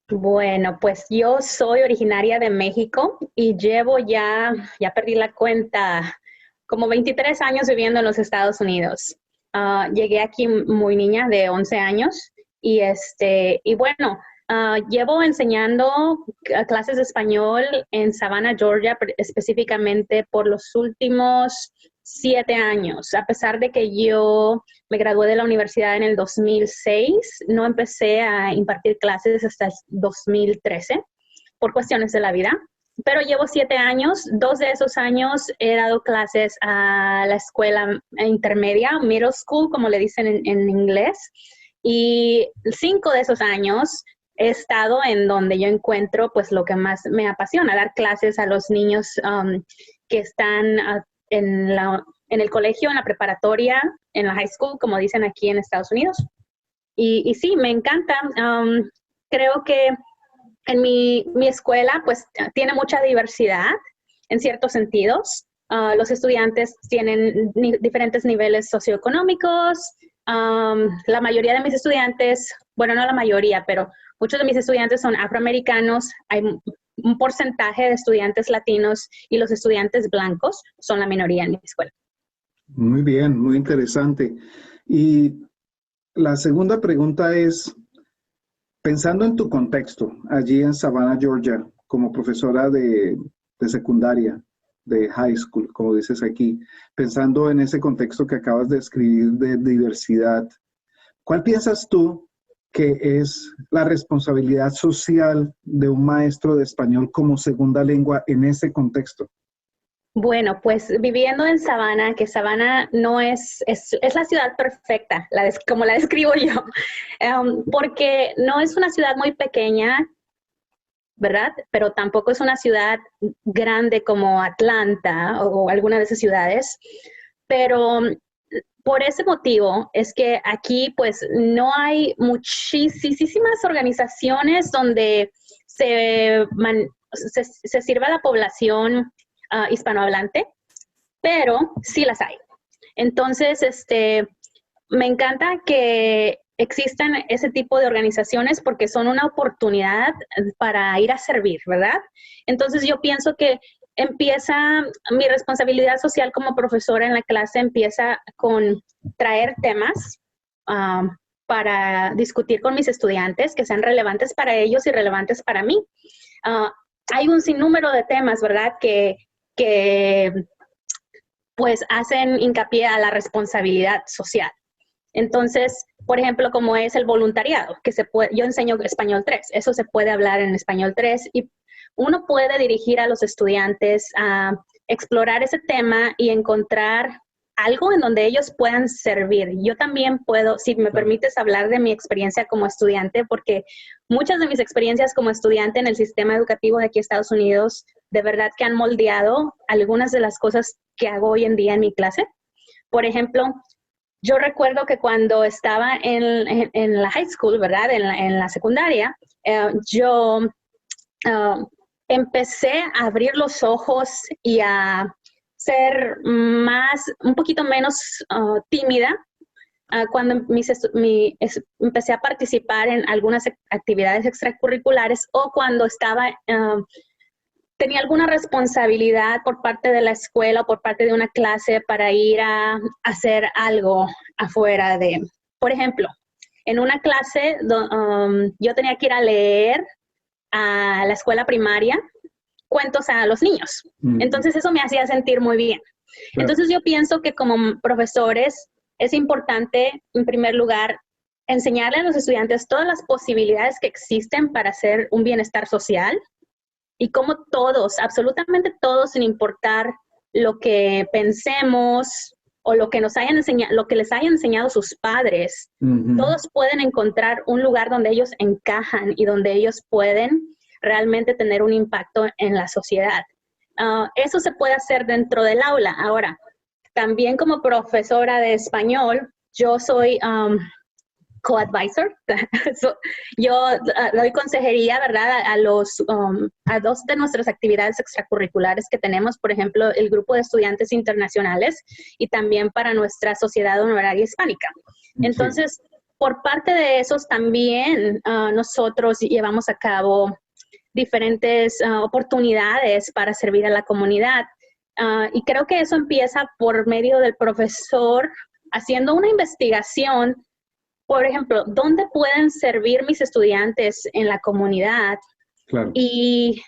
Bueno, pues yo soy originaria de México y llevo ya perdí la cuenta, como 23 años viviendo en los Estados Unidos. Llegué aquí muy niña, de 11 años, y bueno, llevo enseñando clases de español en Savannah, Georgia, específicamente por los últimos 7 años. A pesar de que yo me gradué de la universidad en el 2006, no empecé a impartir clases hasta el 2013 por cuestiones de la vida. Pero llevo 7 años, 2 de esos años he dado clases a la escuela intermedia, middle school, como le dicen en inglés, y 5 de esos años he estado en donde yo encuentro pues lo que más me apasiona, dar clases a los niños que están en el colegio, en la preparatoria, en la high school, como dicen aquí en Estados Unidos. Y sí, me encanta. Creo que en mi escuela pues tiene mucha diversidad en ciertos sentidos. Los estudiantes tienen diferentes niveles socioeconómicos. La mayoría de mis estudiantes, bueno, no la mayoría, pero muchos de mis estudiantes son afroamericanos. Hay un porcentaje de estudiantes latinos y los estudiantes blancos son la minoría en mi escuela. Muy bien, muy interesante. Y la segunda pregunta es, pensando en tu contexto, allí en Savannah, Georgia, como profesora de secundaria, de high school, como dices aquí, pensando en ese contexto que acabas de describir de diversidad, ¿cuál piensas tú que es la responsabilidad social de un maestro de español como segunda lengua en ese contexto? Bueno, pues viviendo en Savannah, que Savannah no es la ciudad perfecta, como la describo yo, porque no es una ciudad muy pequeña, ¿verdad? Pero tampoco es una ciudad grande como Atlanta o alguna de esas ciudades, pero por ese motivo es que aquí pues no hay muchísimas organizaciones donde se sirva a la población hispanohablante, pero sí las hay. Entonces, me encanta que existan ese tipo de organizaciones porque son una oportunidad para ir a servir, ¿verdad? Entonces yo pienso que mi responsabilidad social como profesora en la clase empieza con traer temas para discutir con mis estudiantes que sean relevantes para ellos y relevantes para mí. Hay un sinnúmero de temas, ¿verdad?, que pues hacen hincapié a la responsabilidad social. Entonces, por ejemplo, como es el voluntariado, yo enseño Español 3, eso se puede hablar en Español 3 y uno puede dirigir a los estudiantes a explorar ese tema y encontrar algo en donde ellos puedan servir. Yo también puedo, si me permites, hablar de mi experiencia como estudiante, porque muchas de mis experiencias como estudiante en el sistema educativo de aquí en Estados Unidos, de verdad que han moldeado algunas de las cosas que hago hoy en día en mi clase. Por ejemplo, yo recuerdo que cuando estaba en la high school, ¿verdad?, en la secundaria, yo empecé a abrir los ojos y a ser un poquito menos tímida cuando empecé a participar en algunas actividades extracurriculares o cuando tenía alguna responsabilidad por parte de la escuela o por parte de una clase para ir a hacer algo afuera por ejemplo, en una clase yo tenía que ir a leer a la escuela primaria cuentos a los niños. Entonces eso me hacía sentir muy bien. Claro. Entonces yo pienso que como profesores es importante, en primer lugar, enseñarle a los estudiantes todas las posibilidades que existen para hacer un bienestar social y cómo todos, absolutamente todos, sin importar lo que pensemos o lo que lo que les hayan enseñado sus padres, todos pueden encontrar un lugar donde ellos encajan y donde ellos pueden realmente tener un impacto en la sociedad. Eso se puede hacer dentro del aula. Ahora, también como profesora de español, yo soy co-advisor. Yo doy consejería, ¿verdad?, a 2 de nuestras actividades extracurriculares que tenemos, por ejemplo, el grupo de estudiantes internacionales y también para nuestra sociedad honoraria hispánica. Entonces, por parte de esos también nosotros llevamos a cabo diferentes oportunidades para servir a la comunidad. Y creo que eso empieza por medio del profesor haciendo una investigación, por ejemplo, ¿dónde pueden servir mis estudiantes en la comunidad? Claro. Y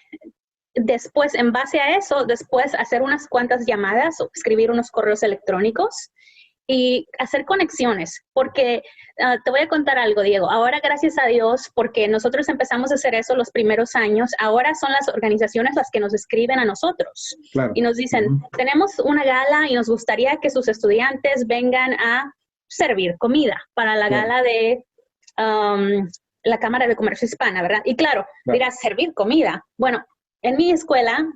después, en base a eso, después hacer unas cuantas llamadas o escribir unos correos electrónicos y hacer conexiones, porque te voy a contar algo, Diego. Ahora, gracias a Dios, porque nosotros empezamos a hacer eso los primeros años, ahora son las organizaciones las que nos escriben a nosotros. Claro. Y nos dicen, tenemos una gala y nos gustaría que sus estudiantes vengan a servir comida para la gala de la Cámara de Comercio Hispana, ¿verdad? Y claro, dirás, servir comida. Bueno, en mi escuela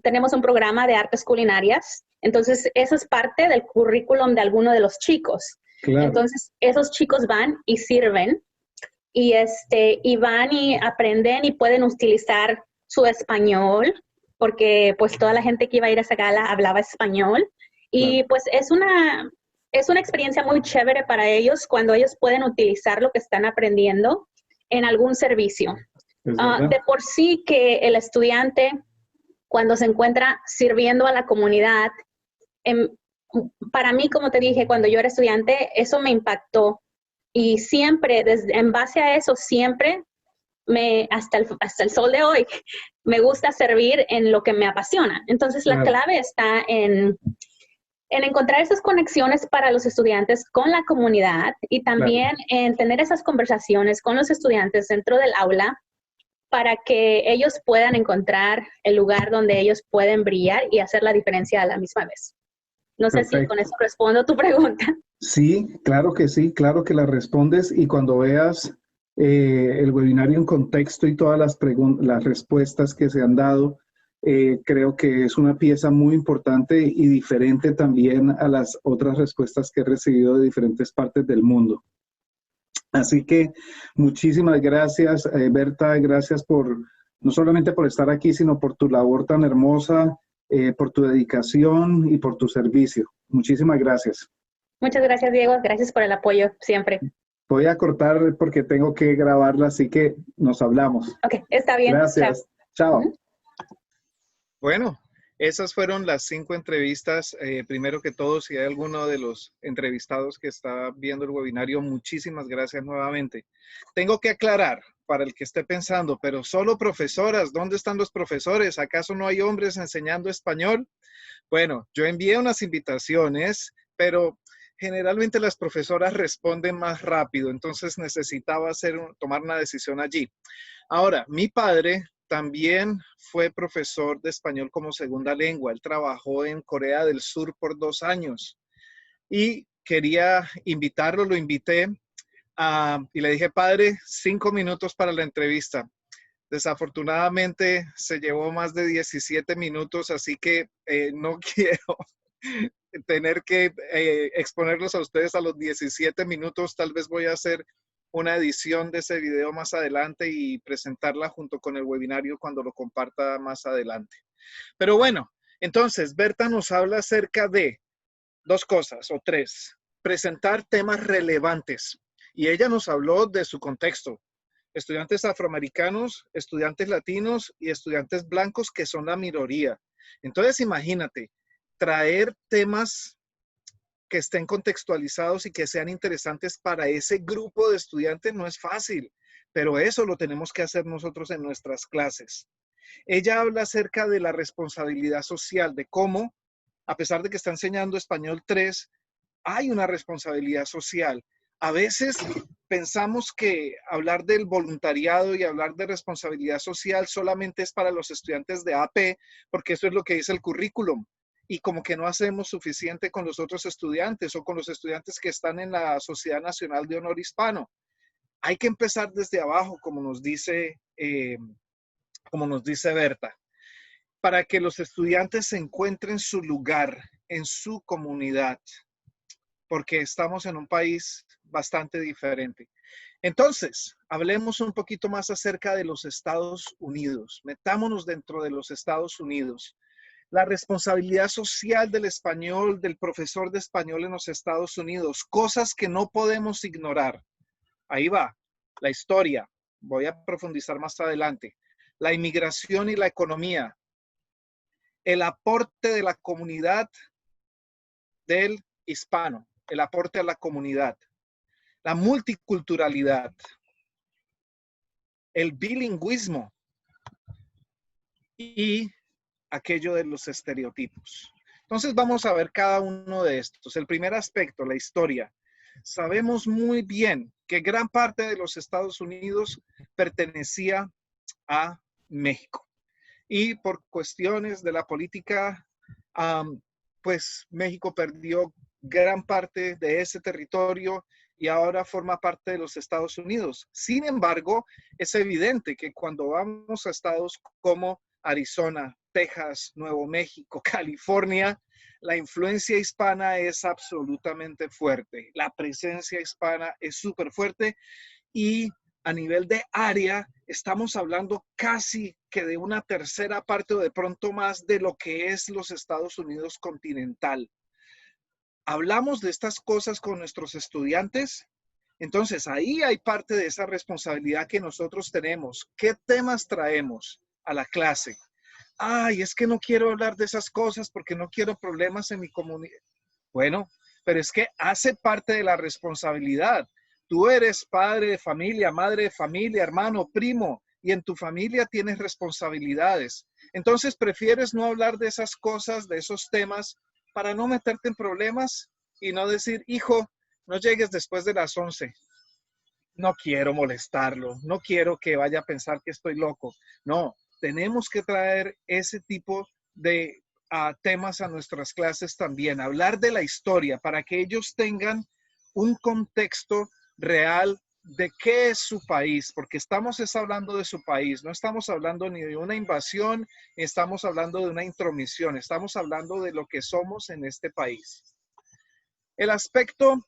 tenemos un programa de artes culinarias. Entonces, eso es parte del currículum de alguno de los chicos. Claro. Entonces, esos chicos van y sirven y van y aprenden y pueden utilizar su español, porque pues toda la gente que iba a ir a esa gala hablaba español. Y pues es una experiencia muy chévere para ellos cuando ellos pueden utilizar lo que están aprendiendo en algún servicio. De por sí que el estudiante, cuando se encuentra sirviendo a la comunidad, para mí, como te dije, cuando yo era estudiante, eso me impactó. Y siempre, en base a eso, siempre, hasta el sol de hoy, me gusta servir en lo que me apasiona. Entonces, la clave está en encontrar esas conexiones para los estudiantes con la comunidad y también en tener esas conversaciones con los estudiantes dentro del aula para que ellos puedan encontrar el lugar donde ellos pueden brillar y hacer la diferencia a la misma vez. No sé si con eso respondo tu pregunta. Sí, claro que sí, claro que la respondes, y cuando veas el webinario en contexto y todas las respuestas que se han dado, creo que es una pieza muy importante y diferente también a las otras respuestas que he recibido de diferentes partes del mundo. Así que muchísimas gracias, Berta, gracias no solamente por estar aquí, sino por tu labor tan hermosa, por tu dedicación y por tu servicio. Muchísimas gracias. Muchas gracias, Diego. Gracias por el apoyo siempre. Voy a cortar porque tengo que grabarla, así que nos hablamos. Ok, está bien. Gracias. Chao. Bueno, esas fueron las 5 entrevistas. Primero que todo, si hay alguno de los entrevistados que está viendo el webinario, muchísimas gracias nuevamente. Tengo que aclarar para el que esté pensando, pero solo profesoras, ¿dónde están los profesores? ¿Acaso no hay hombres enseñando español? Bueno, yo envié unas invitaciones, pero generalmente las profesoras responden más rápido, entonces necesitaba tomar una decisión allí. Ahora, mi padre también fue profesor de español como segunda lengua. Él trabajó en Corea del Sur por 2 años y quería invitarlo, lo invité y le dije, padre, 5 minutos para la entrevista. Desafortunadamente se llevó más de 17 minutos, así que no quiero tener que exponerlos a ustedes a los 17 minutos. Tal vez voy a hacer una edición de ese video más adelante y presentarla junto con el webinario cuando lo comparta más adelante. Pero bueno, entonces Berta nos habla acerca de 2 cosas o 3. Presentar temas relevantes. Y ella nos habló de su contexto. Estudiantes afroamericanos, estudiantes latinos y estudiantes blancos que son la minoría. Entonces imagínate, traer temas que estén contextualizados y que sean interesantes para ese grupo de estudiantes no es fácil, pero eso lo tenemos que hacer nosotros en nuestras clases. Ella habla acerca de la responsabilidad social, de cómo, a pesar de que está enseñando español 3, hay una responsabilidad social. A veces pensamos que hablar del voluntariado y hablar de responsabilidad social solamente es para los estudiantes de AP, porque eso es lo que dice el currículum. Y como que no hacemos suficiente con los otros estudiantes o con los estudiantes que están en la Sociedad Nacional de Honor Hispano. Hay que empezar desde abajo, como nos dice Berta, para que los estudiantes se encuentren su lugar en su comunidad, porque estamos en un país bastante diferente. Entonces, hablemos un poquito más acerca de los Estados Unidos. Metámonos dentro de los Estados Unidos. La responsabilidad social del español, del profesor de español en los Estados Unidos, cosas que no podemos ignorar. Ahí va, la historia. Voy a profundizar más adelante. La inmigración y la economía. El aporte de la comunidad del hispano, el aporte a la comunidad. La multiculturalidad. El bilingüismo. Y aquello de los estereotipos. Entonces vamos a ver cada uno de estos. El primer aspecto, la historia. Sabemos muy bien que gran parte de los Estados Unidos pertenecía a México. Y por cuestiones de la política, pues México perdió gran parte de ese territorio y ahora forma parte de los Estados Unidos. Sin embargo, es evidente que cuando vamos a estados como Arizona, Texas, Nuevo México, California, la influencia hispana es absolutamente fuerte. La presencia hispana es súper fuerte y a nivel de área estamos hablando casi que de una tercera parte o de pronto más de lo que es los Estados Unidos continental. Hablamos de estas cosas con nuestros estudiantes. Entonces, ahí hay parte de esa responsabilidad que nosotros tenemos. ¿Qué temas traemos a la clase? Ay, es que no quiero hablar de esas cosas porque no quiero problemas en mi comunidad. Bueno, pero es que hace parte de la responsabilidad. Tú eres padre de familia, madre de familia, hermano, primo, y en tu familia tienes responsabilidades. Entonces, prefieres no hablar de esas cosas, de esos temas, para no meterte en problemas y no decir, hijo, no llegues después de las 11. No quiero molestarlo, no quiero que vaya a pensar que estoy loco. No, tenemos que traer ese tipo de temas a nuestras clases también. Hablar de la historia para que ellos tengan un contexto real de qué es su país, porque estamos hablando de su país, no estamos hablando ni de una invasión, ni estamos hablando de una intromisión, estamos hablando de lo que somos en este país. El aspecto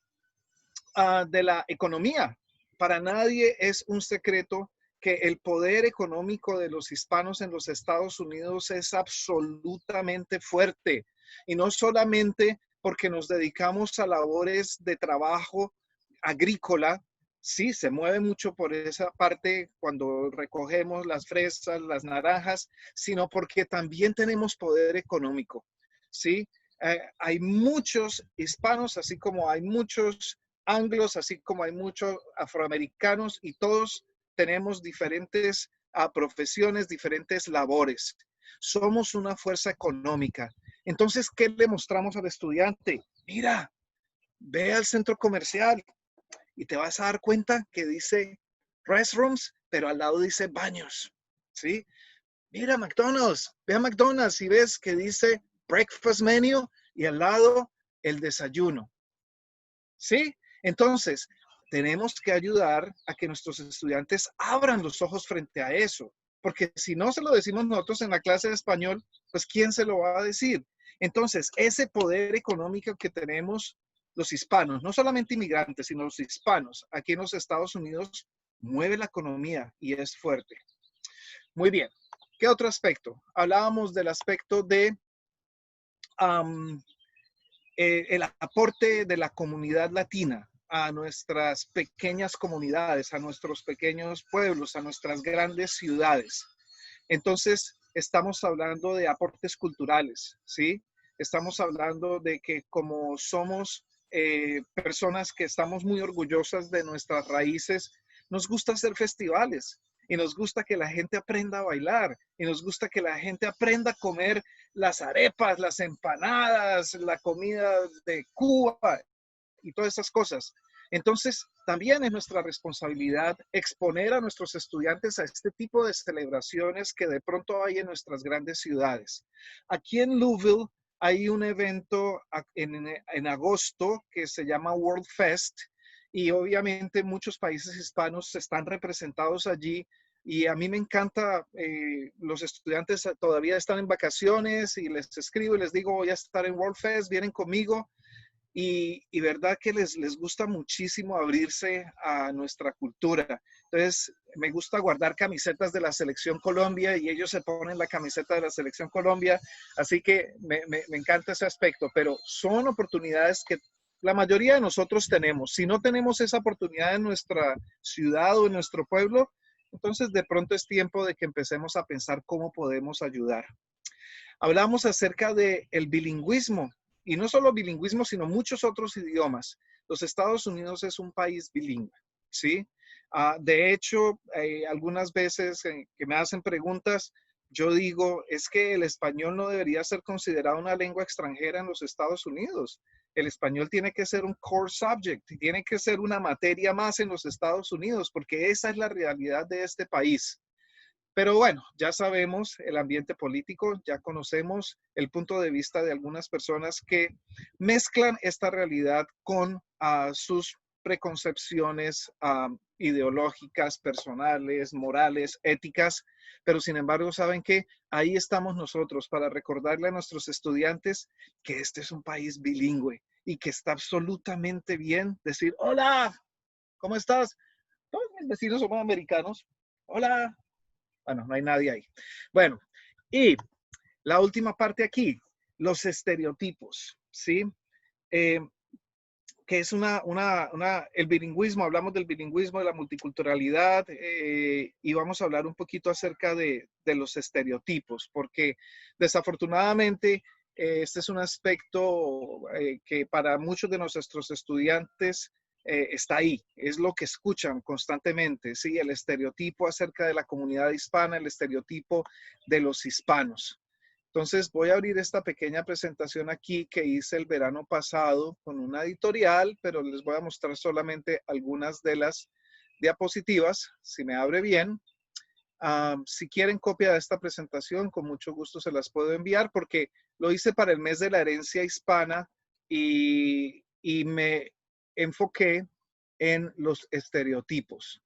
de la economía. Para nadie es un secreto que el poder económico de los hispanos en los Estados Unidos es absolutamente fuerte. Y no solamente porque nos dedicamos a labores de trabajo agrícola, sí, se mueve mucho por esa parte cuando recogemos las fresas, las naranjas, sino porque también tenemos poder económico, ¿sí? Hay muchos hispanos, así como hay muchos anglos, así como hay muchos afroamericanos y todos tenemos diferentes profesiones, diferentes labores. Somos una fuerza económica. Entonces, ¿qué le mostramos al estudiante? Mira, ve al centro comercial y te vas a dar cuenta que dice restrooms, pero al lado dice baños, ¿sí? Mira McDonald's, ve a McDonald's y ves que dice breakfast menu y al lado el desayuno, ¿sí? Entonces, tenemos que ayudar a que nuestros estudiantes abran los ojos frente a eso, porque si no se lo decimos nosotros en la clase de español, pues ¿quién se lo va a decir? Entonces, ese poder económico que tenemos los hispanos, no solamente inmigrantes, sino los hispanos aquí en los Estados Unidos, mueve la economía y es fuerte. Muy bien. ¿Qué otro aspecto? Hablábamos del aspecto de el aporte de la comunidad latina a nuestras pequeñas comunidades, a nuestros pequeños pueblos, a nuestras grandes ciudades. Entonces, estamos hablando de aportes culturales, ¿sí? Estamos hablando de que como somos personas que estamos muy orgullosas de nuestras raíces, nos gusta hacer festivales y nos gusta que la gente aprenda a bailar y nos gusta que la gente aprenda a comer las arepas, las empanadas, la comida de Cuba y todas esas cosas. Entonces, también es nuestra responsabilidad exponer a nuestros estudiantes a este tipo de celebraciones que de pronto hay en nuestras grandes ciudades. Aquí en Louisville hay un evento en agosto que se llama World Fest y obviamente muchos países hispanos están representados allí. Y a mí me encanta, los estudiantes todavía están en vacaciones y les escribo y les digo, voy a estar en World Fest, vienen conmigo. Y verdad que les gusta muchísimo abrirse a nuestra cultura. Entonces, me gusta guardar camisetas de la Selección Colombia y ellos se ponen la camiseta de la Selección Colombia. Así que me encanta ese aspecto, pero son oportunidades que la mayoría de nosotros tenemos. Si no tenemos esa oportunidad en nuestra ciudad o en nuestro pueblo, entonces de pronto es tiempo de que empecemos a pensar cómo podemos ayudar. Hablamos acerca del bilingüismo, y no solo bilingüismo, sino muchos otros idiomas. Los Estados Unidos es un país bilingüe, ¿sí? De hecho, algunas veces que me hacen preguntas, yo digo, es que el español no debería ser considerado una lengua extranjera en los Estados Unidos. El español tiene que ser un core subject, tiene que ser una materia más en los Estados Unidos, porque esa es la realidad de este país. Pero bueno, ya sabemos el ambiente político, ya conocemos el punto de vista de algunas personas que mezclan esta realidad con sus preconcepciones ideológicas, personales, morales, éticas, pero sin embargo, ¿saben qué? Ahí estamos nosotros para recordarle a nuestros estudiantes que este es un país bilingüe y que está absolutamente bien decir, hola, ¿cómo estás? Todos mis vecinos somos americanos. Hola. Bueno, no hay nadie ahí. Bueno, y la última parte aquí, los estereotipos, ¿sí? Que es el bilingüismo, hablamos del bilingüismo, de la multiculturalidad, y vamos a hablar un poquito acerca de los estereotipos, porque desafortunadamente este es un aspecto que para muchos de nuestros estudiantes está ahí, es lo que escuchan constantemente, ¿sí? El estereotipo acerca de la comunidad hispana, el estereotipo de los hispanos. Entonces voy a abrir esta pequeña presentación aquí que hice el verano pasado con una editorial, pero les voy a mostrar solamente algunas de las diapositivas, si me abre bien. Si quieren copia de esta presentación, con mucho gusto se las puedo enviar porque lo hice para el mes de la herencia hispana y me enfoqué en los estereotipos.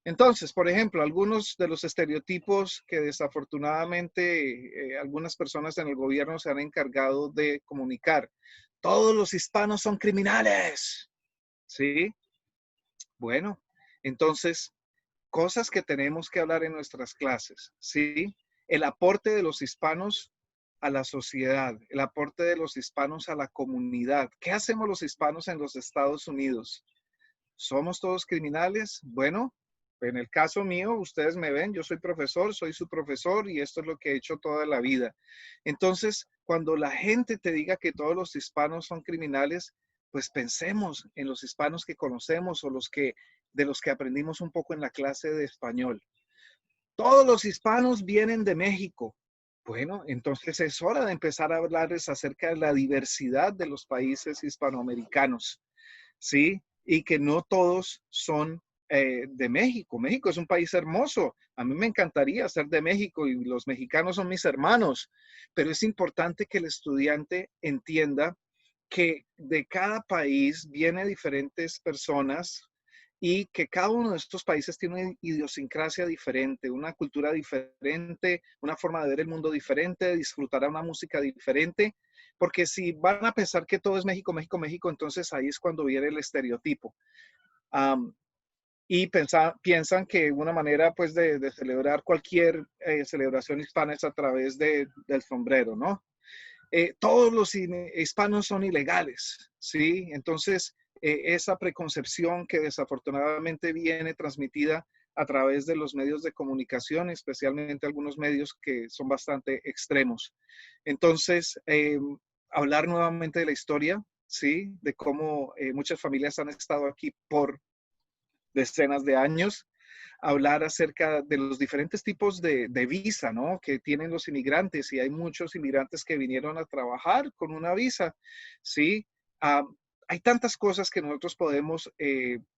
Entonces, por ejemplo, algunos de los estereotipos que desafortunadamente algunas personas en el gobierno se han encargado de comunicar. Todos los hispanos son criminales, ¿sí? Bueno, entonces, cosas que tenemos que hablar en nuestras clases, ¿sí? El aporte de los hispanos a la sociedad, el aporte de los hispanos a la comunidad. ¿Qué hacemos los hispanos en los Estados Unidos? ¿Somos todos criminales? Bueno, en el caso mío, ustedes me ven, yo soy profesor, soy su profesor y esto es lo que he hecho toda la vida. Entonces, cuando la gente te diga que todos los hispanos son criminales, pues pensemos en los hispanos que conocemos o de los que aprendimos un poco en la clase de español. Todos los hispanos vienen de México. Bueno, entonces es hora de empezar a hablarles acerca de la diversidad de los países hispanoamericanos, ¿sí? Y que no todos son de México. México es un país hermoso. A mí me encantaría ser de México y los mexicanos son mis hermanos, pero es importante que el estudiante entienda que de cada país vienen diferentes personas y que cada uno de estos países tiene una idiosincrasia diferente, una cultura diferente, una forma de ver el mundo diferente, disfrutar una música diferente, porque si van a pensar que todo es México, México, México, entonces ahí es cuando viene el estereotipo. Y piensan que una manera pues de celebrar cualquier celebración hispana es a través del sombrero, ¿no? Todos los hispanos son ilegales, ¿sí? Entonces, esa preconcepción que desafortunadamente viene transmitida a través de los medios de comunicación, especialmente algunos medios que son bastante extremos. Entonces, hablar nuevamente de la historia, ¿sí? De cómo muchas familias han estado aquí por decenas de años, hablar acerca de los diferentes tipos de visa, ¿no? Que tienen los inmigrantes y hay muchos inmigrantes que vinieron a trabajar con una visa, ¿sí? Hay tantas cosas que nosotros podemos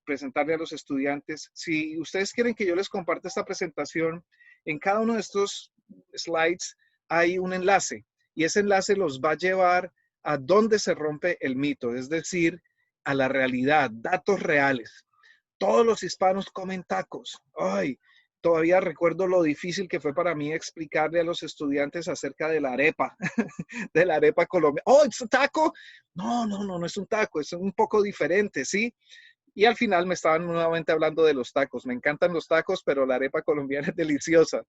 presentarle a los estudiantes. Si ustedes quieren que yo les comparta esta presentación, en cada uno de estos slides hay un enlace y ese enlace los va a llevar a dónde se rompe el mito, es decir, a la realidad, datos reales. Todos los hispanos comen tacos. Ay, todavía recuerdo lo difícil que fue para mí explicarle a los estudiantes acerca de la arepa, de la arepa colombiana. Oh, ¿es un taco? No es un taco, es un poco diferente, ¿sí? Y al final me estaban nuevamente hablando de los tacos. Me encantan los tacos, pero la arepa colombiana es deliciosa.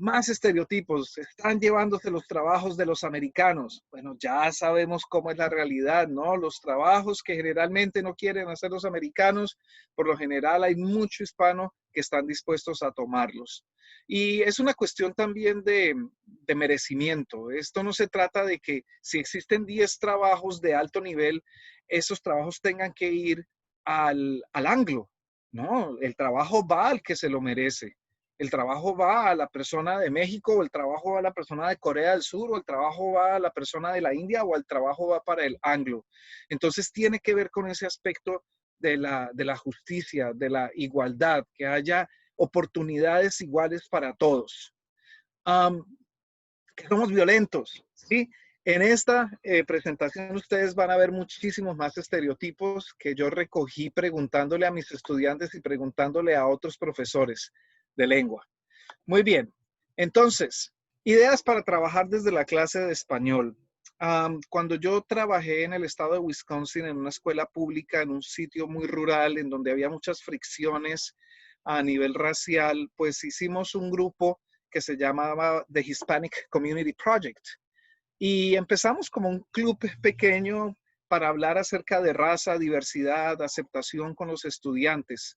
Más estereotipos, están llevándose los trabajos de los americanos. Bueno, ya sabemos cómo es la realidad, ¿no? Los trabajos que generalmente no quieren hacer los americanos, por lo general hay mucho hispano que están dispuestos a tomarlos. Y es una cuestión también de merecimiento. Esto no se trata de que si existen 10 trabajos de alto nivel, esos trabajos tengan que ir al anglo. No, el trabajo va al que se lo merece. El trabajo va a la persona de México, o el trabajo va a la persona de Corea del Sur, o el trabajo va a la persona de la India, o el trabajo va para el anglo. Entonces tiene que ver con ese aspecto de la justicia, de la igualdad, que haya oportunidades iguales para todos. Que somos violentos, ¿sí? En esta presentación ustedes van a ver muchísimos más estereotipos que yo recogí preguntándole a mis estudiantes y preguntándole a otros profesores de lengua. Muy bien, entonces, ideas para trabajar desde la clase de español. Cuando yo trabajé en el estado de Wisconsin en una escuela pública, en un sitio muy rural, en donde había muchas fricciones a nivel racial, pues hicimos un grupo que se llamaba The Hispanic Community Project. Y empezamos como un club pequeño para hablar acerca de raza, diversidad, aceptación con los estudiantes.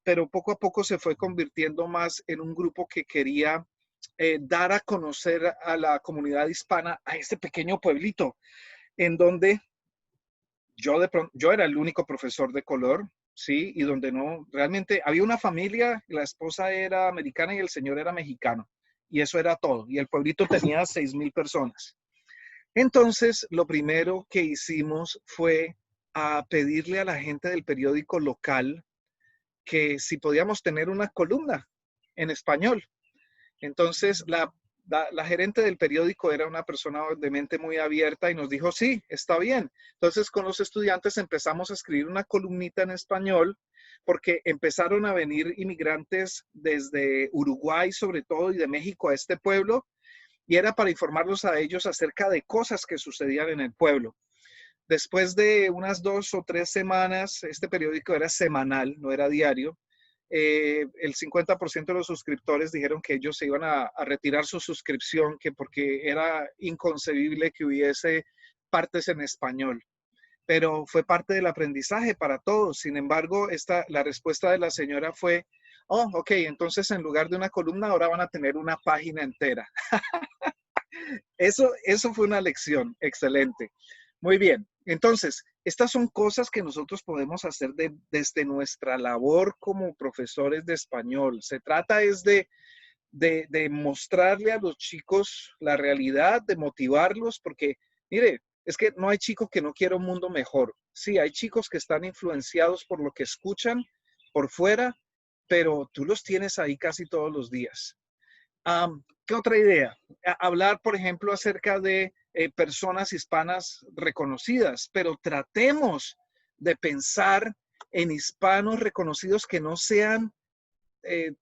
Pero poco a poco se fue convirtiendo más en un grupo que quería dar a conocer a la comunidad hispana a este pequeño pueblito, en donde yo era el único profesor de color, ¿sí? Y donde no, realmente había una familia, la esposa era americana y el señor era mexicano, y eso era todo. Y el pueblito tenía 6,000 personas. Entonces, lo primero que hicimos fue pedirle a la gente del periódico local que si podíamos tener una columna en español. Entonces, la gerente del periódico era una persona de mente muy abierta y nos dijo, sí, está bien. Entonces, con los estudiantes empezamos a escribir una columnita en español porque empezaron a venir inmigrantes desde Uruguay, sobre todo, y de México a este pueblo, y era para informarlos a ellos acerca de cosas que sucedían en el pueblo. Después de unas 2 o 3 semanas, este periódico era semanal, no era diario, el 50% de los suscriptores dijeron que ellos se iban a retirar su suscripción, que porque era inconcebible que hubiese partes en español. Pero fue parte del aprendizaje para todos. Sin embargo, la respuesta de la señora fue, oh, ok, entonces en lugar de una columna ahora van a tener una página entera. Eso fue una lección excelente. Muy bien, entonces, estas son cosas que nosotros podemos hacer desde nuestra labor como profesores de español. Se trata es de mostrarle a los chicos la realidad, de motivarlos, porque, mire, es que no hay chico que no quiera un mundo mejor. Sí, hay chicos que están influenciados por lo que escuchan por fuera, pero tú los tienes ahí casi todos los días. ¿Qué otra idea? Hablar, por ejemplo, acerca de personas hispanas reconocidas, pero tratemos de pensar en hispanos reconocidos que no sean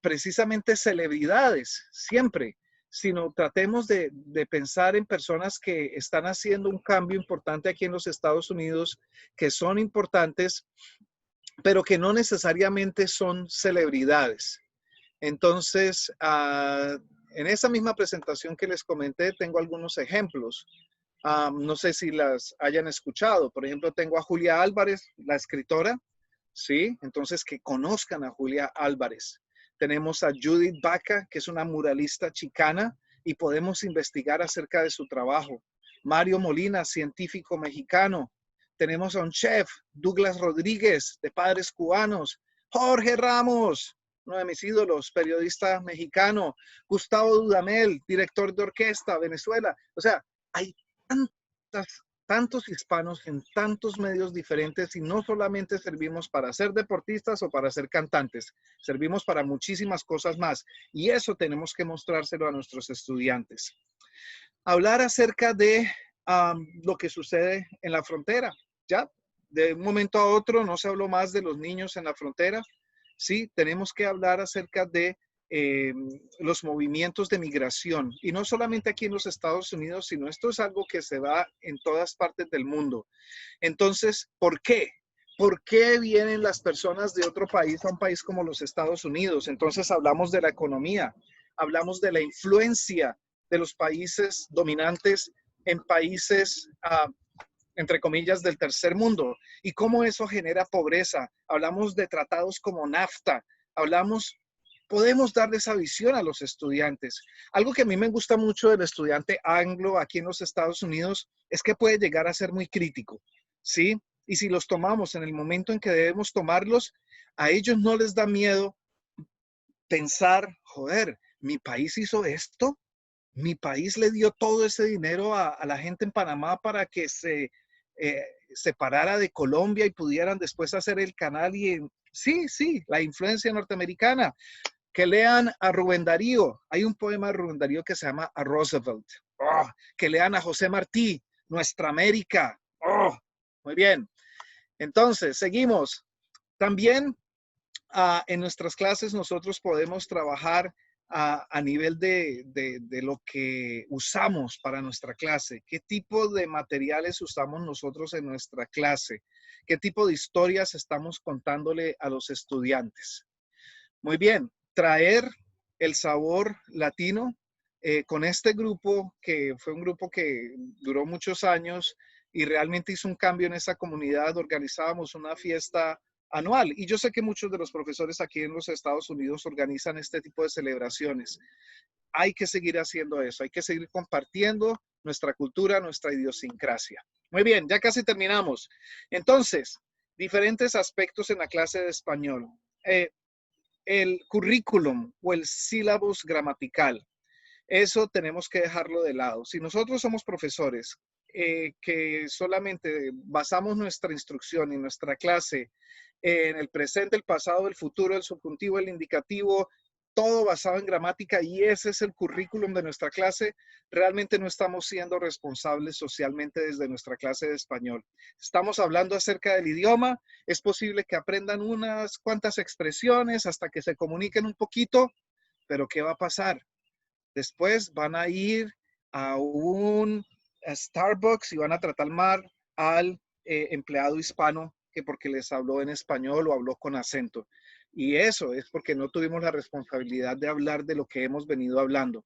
precisamente celebridades siempre, sino tratemos de pensar en personas que están haciendo un cambio importante aquí en los Estados Unidos, que son importantes, pero que no necesariamente son celebridades. Entonces, en esa misma presentación que les comenté, tengo algunos ejemplos. No sé si las hayan escuchado. Por ejemplo, tengo a Julia Álvarez, la escritora, ¿sí? Entonces, que conozcan a Julia Álvarez. Tenemos a Judith Baca, que es una muralista chicana, y podemos investigar acerca de su trabajo. Mario Molina, científico mexicano. Tenemos a un chef, Douglas Rodríguez, de padres cubanos. Jorge Ramos, uno de mis ídolos, periodista mexicano. Gustavo Dudamel, director de orquesta, Venezuela. O sea, hay tantos hispanos en tantos medios diferentes y no solamente servimos para ser deportistas o para ser cantantes, servimos para muchísimas cosas más y eso tenemos que mostrárselo a nuestros estudiantes. Hablar acerca de lo que sucede en la frontera, ya de un momento a otro no se habló más de los niños en la frontera, sí, tenemos que hablar acerca de los movimientos de migración y no solamente aquí en los Estados Unidos, sino esto es algo que se da en todas partes del mundo. Entonces, ¿por qué? ¿Por qué vienen las personas de otro país a un país como los Estados Unidos? Entonces hablamos de la economía. hablamos de la influencia de los países dominantes en países, entre comillas, del tercer mundo y cómo eso genera pobreza. Hablamos de tratados como NAFTA, podemos darle esa visión a los estudiantes. Algo que a mí me gusta mucho del estudiante anglo aquí en los Estados Unidos es que puede llegar a ser muy crítico, ¿sí? Y si los tomamos en el momento en que debemos tomarlos, a ellos no les da miedo pensar, joder, mi país hizo esto, mi país le dio todo ese dinero a la gente en Panamá para que se separara de Colombia y pudieran después hacer el canal. Sí, la influencia norteamericana. Que lean a Rubén Darío. Hay un poema de Rubén Darío que se llama A Roosevelt. Oh, que lean a José Martí, Nuestra América. Oh, muy bien. Entonces, seguimos. También en nuestras clases nosotros podemos trabajar a nivel de lo que usamos para nuestra clase. ¿Qué tipo de materiales usamos nosotros en nuestra clase? ¿Qué tipo de historias estamos contándole a los estudiantes? Muy bien, traer el sabor latino con este grupo, que fue un grupo que duró muchos años y realmente hizo un cambio en esa comunidad. Organizábamos una fiesta anual. Y yo sé que muchos de los profesores aquí en los Estados Unidos organizan este tipo de celebraciones. Hay que seguir haciendo eso, hay que seguir compartiendo nuestra cultura, nuestra idiosincrasia. Muy bien, ya casi terminamos. Entonces, diferentes aspectos en la clase de español. El currículum o el sílabus gramatical, eso tenemos que dejarlo de lado. Si nosotros somos profesores que solamente basamos nuestra instrucción y nuestra clase en el presente, el pasado, el futuro, el subjuntivo, el indicativo, todo basado en gramática y ese es el currículum de nuestra clase, realmente no estamos siendo responsables socialmente desde nuestra clase de español. Estamos hablando acerca del idioma, es posible que aprendan unas cuantas expresiones hasta que se comuniquen un poquito, pero ¿qué va a pasar? Después van a ir a un Starbucks y van a tratar mal al empleado hispano que porque les habló en español o habló con acento. Y eso es porque no tuvimos la responsabilidad de hablar de lo que hemos venido hablando.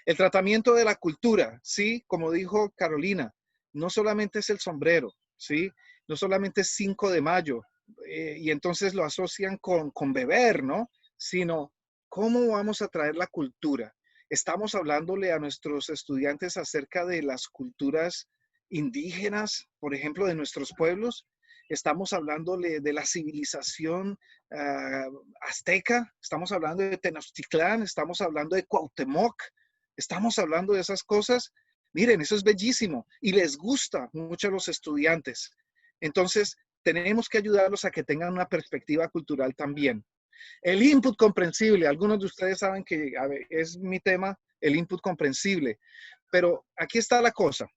El tratamiento de la cultura, ¿sí? Como dijo Carolina, no solamente es el sombrero, ¿sí? No solamente es 5 de mayo y entonces lo asocian con beber, ¿no? Sino, ¿cómo vamos a traer la cultura? Estamos hablándole a nuestros estudiantes acerca de las culturas indígenas, por ejemplo, de nuestros pueblos. Estamos hablándole de la civilización azteca, estamos hablando de Tenochtitlán, estamos hablando de Cuauhtémoc, estamos hablando de esas cosas. Miren, eso es bellísimo y les gusta mucho a los estudiantes. Entonces, tenemos que ayudarlos a que tengan una perspectiva cultural también. El input comprensible, algunos de ustedes saben que es mi tema, el input comprensible, pero aquí está la cosa.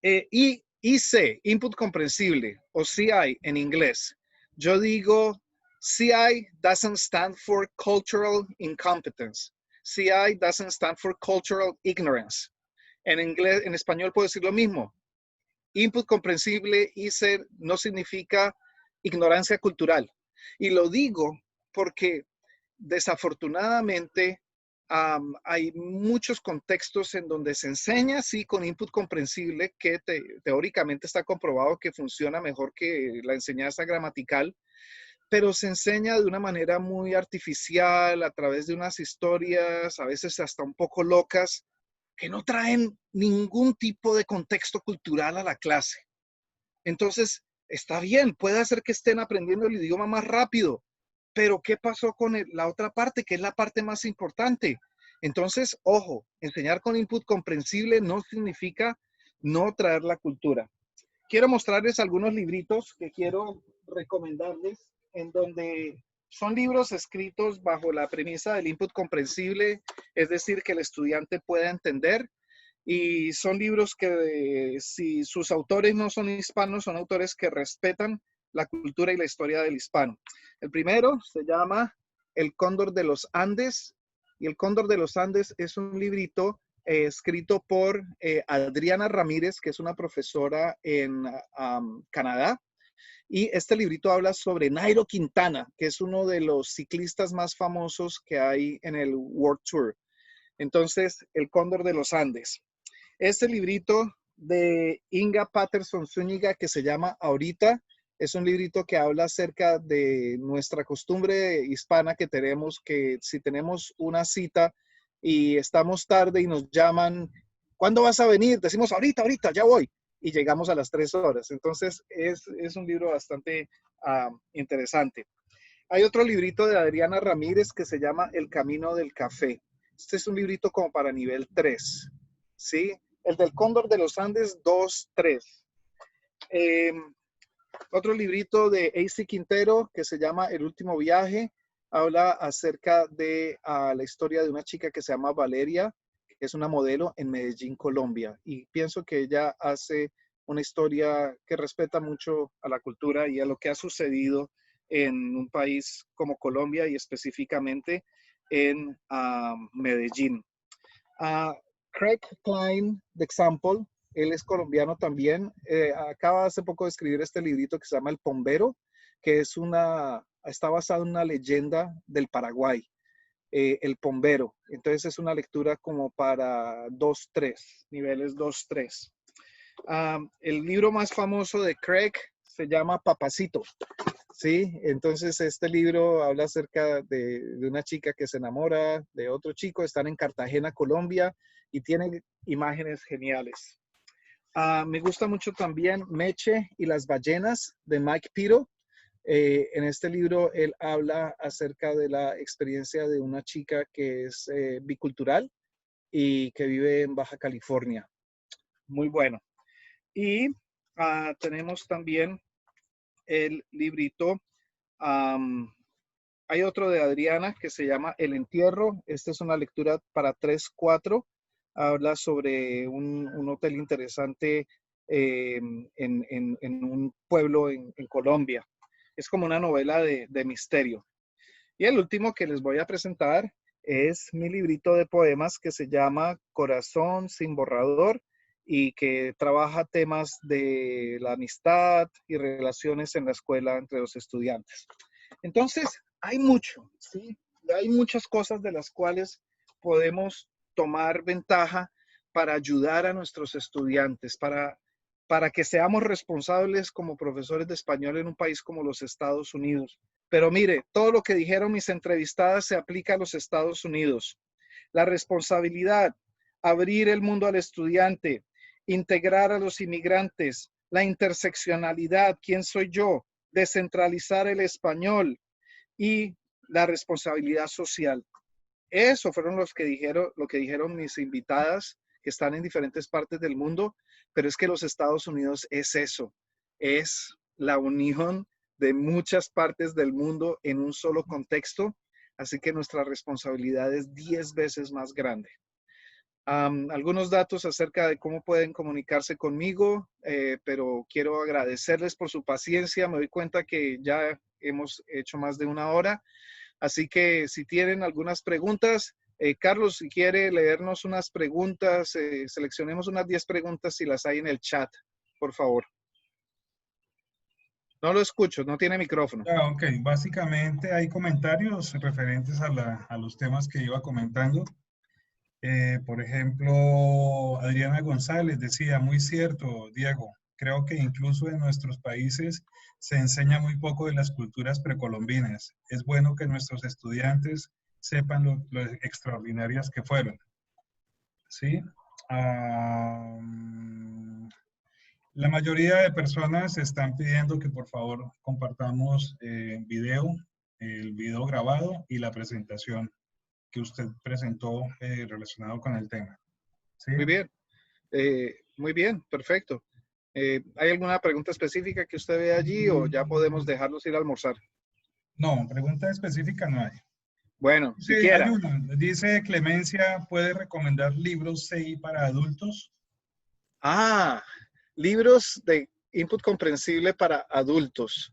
IC, input comprensible, o CI en inglés. Yo digo, CI doesn't stand for cultural incompetence. CI doesn't stand for cultural ignorance. En inglés, en español puedo decir lo mismo. Input comprensible, IC, no significa ignorancia cultural. Y lo digo porque desafortunadamente hay muchos contextos en donde se enseña, sí, con input comprensible, que teóricamente está comprobado que funciona mejor que la enseñanza gramatical, pero se enseña de una manera muy artificial, a través de unas historias, a veces hasta un poco locas, que no traen ningún tipo de contexto cultural a la clase. Entonces, está bien, puede hacer que estén aprendiendo el idioma más rápido, pero ¿qué pasó con la otra parte, que es la parte más importante? Entonces, ojo, enseñar con input comprensible no significa no traer la cultura. Quiero mostrarles algunos libritos que quiero recomendarles, en donde son libros escritos bajo la premisa del input comprensible, es decir, que el estudiante pueda entender. Y son libros que si sus autores no son hispanos, son autores que respetan la cultura y la historia del hispano. El primero se llama El Cóndor de los Andes. Y El Cóndor de los Andes es un librito escrito por Adriana Ramírez, que es una profesora en Canadá. Y este librito habla sobre Nairo Quintana, que es uno de los ciclistas más famosos que hay en el World Tour. Entonces, El Cóndor de los Andes. Este librito de Inga Patterson Zúñiga, que se llama Ahorita, es un librito que habla acerca de nuestra costumbre hispana que tenemos, que si tenemos una cita y estamos tarde y nos llaman, ¿cuándo vas a venir? Decimos, ahorita, ya voy. Y llegamos a las 3 horas. Entonces, es un libro bastante interesante. Hay otro librito de Adriana Ramírez que se llama El Camino del Café. Este es un librito como para nivel 3, ¿sí? El del Cóndor de los Andes, 2, 3. Otro librito de A.C. Quintero que se llama El Último Viaje. Habla acerca de la historia de una chica que se llama Valeria, que es una modelo en Medellín, Colombia. Y pienso que ella hace una historia que respeta mucho a la cultura y a lo que ha sucedido en un país como Colombia y específicamente en Medellín. Craig Klein, de Example, él es colombiano también. Acaba hace poco de escribir este librito que se llama El Pombero, que está basado en una leyenda del Paraguay, El Pombero. Entonces es una lectura como para 2-3, niveles 2-3. El libro más famoso de Craig se llama Papacito. Sí, entonces este libro habla acerca de una chica que se enamora de otro chico, están en Cartagena, Colombia, y tiene imágenes geniales. Me gusta mucho también Meche y las ballenas de Mike Piro. En este libro él habla acerca de la experiencia de una chica que es bicultural y que vive en Baja California. Muy bueno. Y tenemos también el librito. Hay otro de Adriana que se llama El Entierro. Esta es una lectura para 3-4. Habla sobre un hotel interesante en un pueblo en Colombia. Es como una novela de misterio. Y el último que les voy a presentar es mi librito de poemas que se llama Corazón sin borrador y que trabaja temas de la amistad y relaciones en la escuela entre los estudiantes. Entonces, hay mucho, ¿sí? Hay muchas cosas de las cuales podemos tomar ventaja para ayudar a nuestros estudiantes, para que seamos responsables como profesores de español en un país como los Estados Unidos. Pero mire, todo lo que dijeron mis entrevistadas se aplica a los Estados Unidos. La responsabilidad, abrir el mundo al estudiante, integrar a los inmigrantes, la interseccionalidad, quién soy yo, descentralizar el español y la responsabilidad social. Eso fueron lo que dijeron mis invitadas que están en diferentes partes del mundo, pero es que los Estados Unidos es eso, es la unión de muchas partes del mundo en un solo contexto, así que nuestra responsabilidad es 10 veces más grande. Algunos datos acerca de cómo pueden comunicarse conmigo, pero quiero agradecerles por su paciencia. Me doy cuenta que ya hemos hecho más de 1 hora, así que si tienen algunas preguntas, Carlos, si quiere leernos unas preguntas, seleccionemos unas 10 preguntas si las hay en el chat, por favor. No lo escucho, no tiene micrófono. Ok, básicamente hay comentarios referentes a los temas que iba comentando. Por ejemplo, Adriana González decía, muy cierto, Diego, creo que incluso en nuestros países se enseña muy poco de las culturas precolombinas. Es bueno que nuestros estudiantes sepan lo extraordinarias que fueron. ¿Sí? La mayoría de personas están pidiendo que por favor compartamos el video grabado y la presentación que usted presentó relacionado con el tema. ¿Sí? Muy bien, perfecto. ¿Hay alguna pregunta específica que usted ve allí o ya podemos dejarlos ir a almorzar? No, pregunta específica no hay. Bueno, sí, siquiera. Dice Clemencia, ¿puede recomendar libros CI para adultos? Libros de input comprensible para adultos.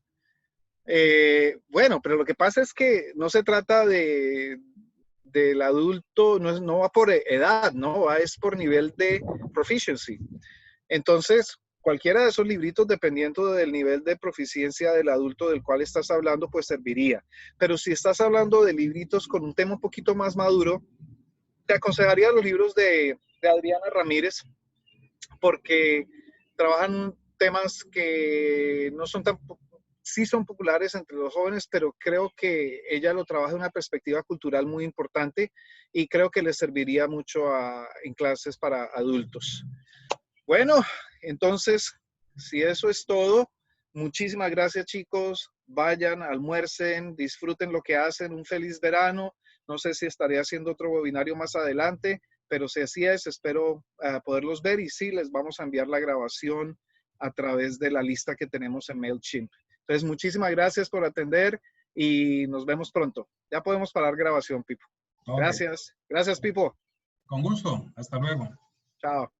Bueno, pero lo que pasa es que no se trata del adulto, no va por edad, ¿no? Es por nivel de proficiency. Entonces, cualquiera de esos libritos, dependiendo del nivel de proficiencia del adulto del cual estás hablando, pues serviría. Pero si estás hablando de libritos con un tema un poquito más maduro, te aconsejaría los libros de Adriana Ramírez, porque trabajan temas que no son tan, sí son populares entre los jóvenes, pero creo que ella lo trabaja de una perspectiva cultural muy importante y creo que les serviría mucho en clases para adultos. Bueno, entonces, si eso es todo, muchísimas gracias, chicos. Vayan, almuercen, disfruten lo que hacen, un feliz verano. No sé si estaré haciendo otro webinario más adelante, pero si así es, espero poderlos ver y sí, les vamos a enviar la grabación a través de la lista que tenemos en MailChimp. Entonces, muchísimas gracias por atender y nos vemos pronto. Ya podemos parar grabación, Pipo. Okay. Gracias. Gracias, Pipo. Con gusto. Hasta luego. Chao.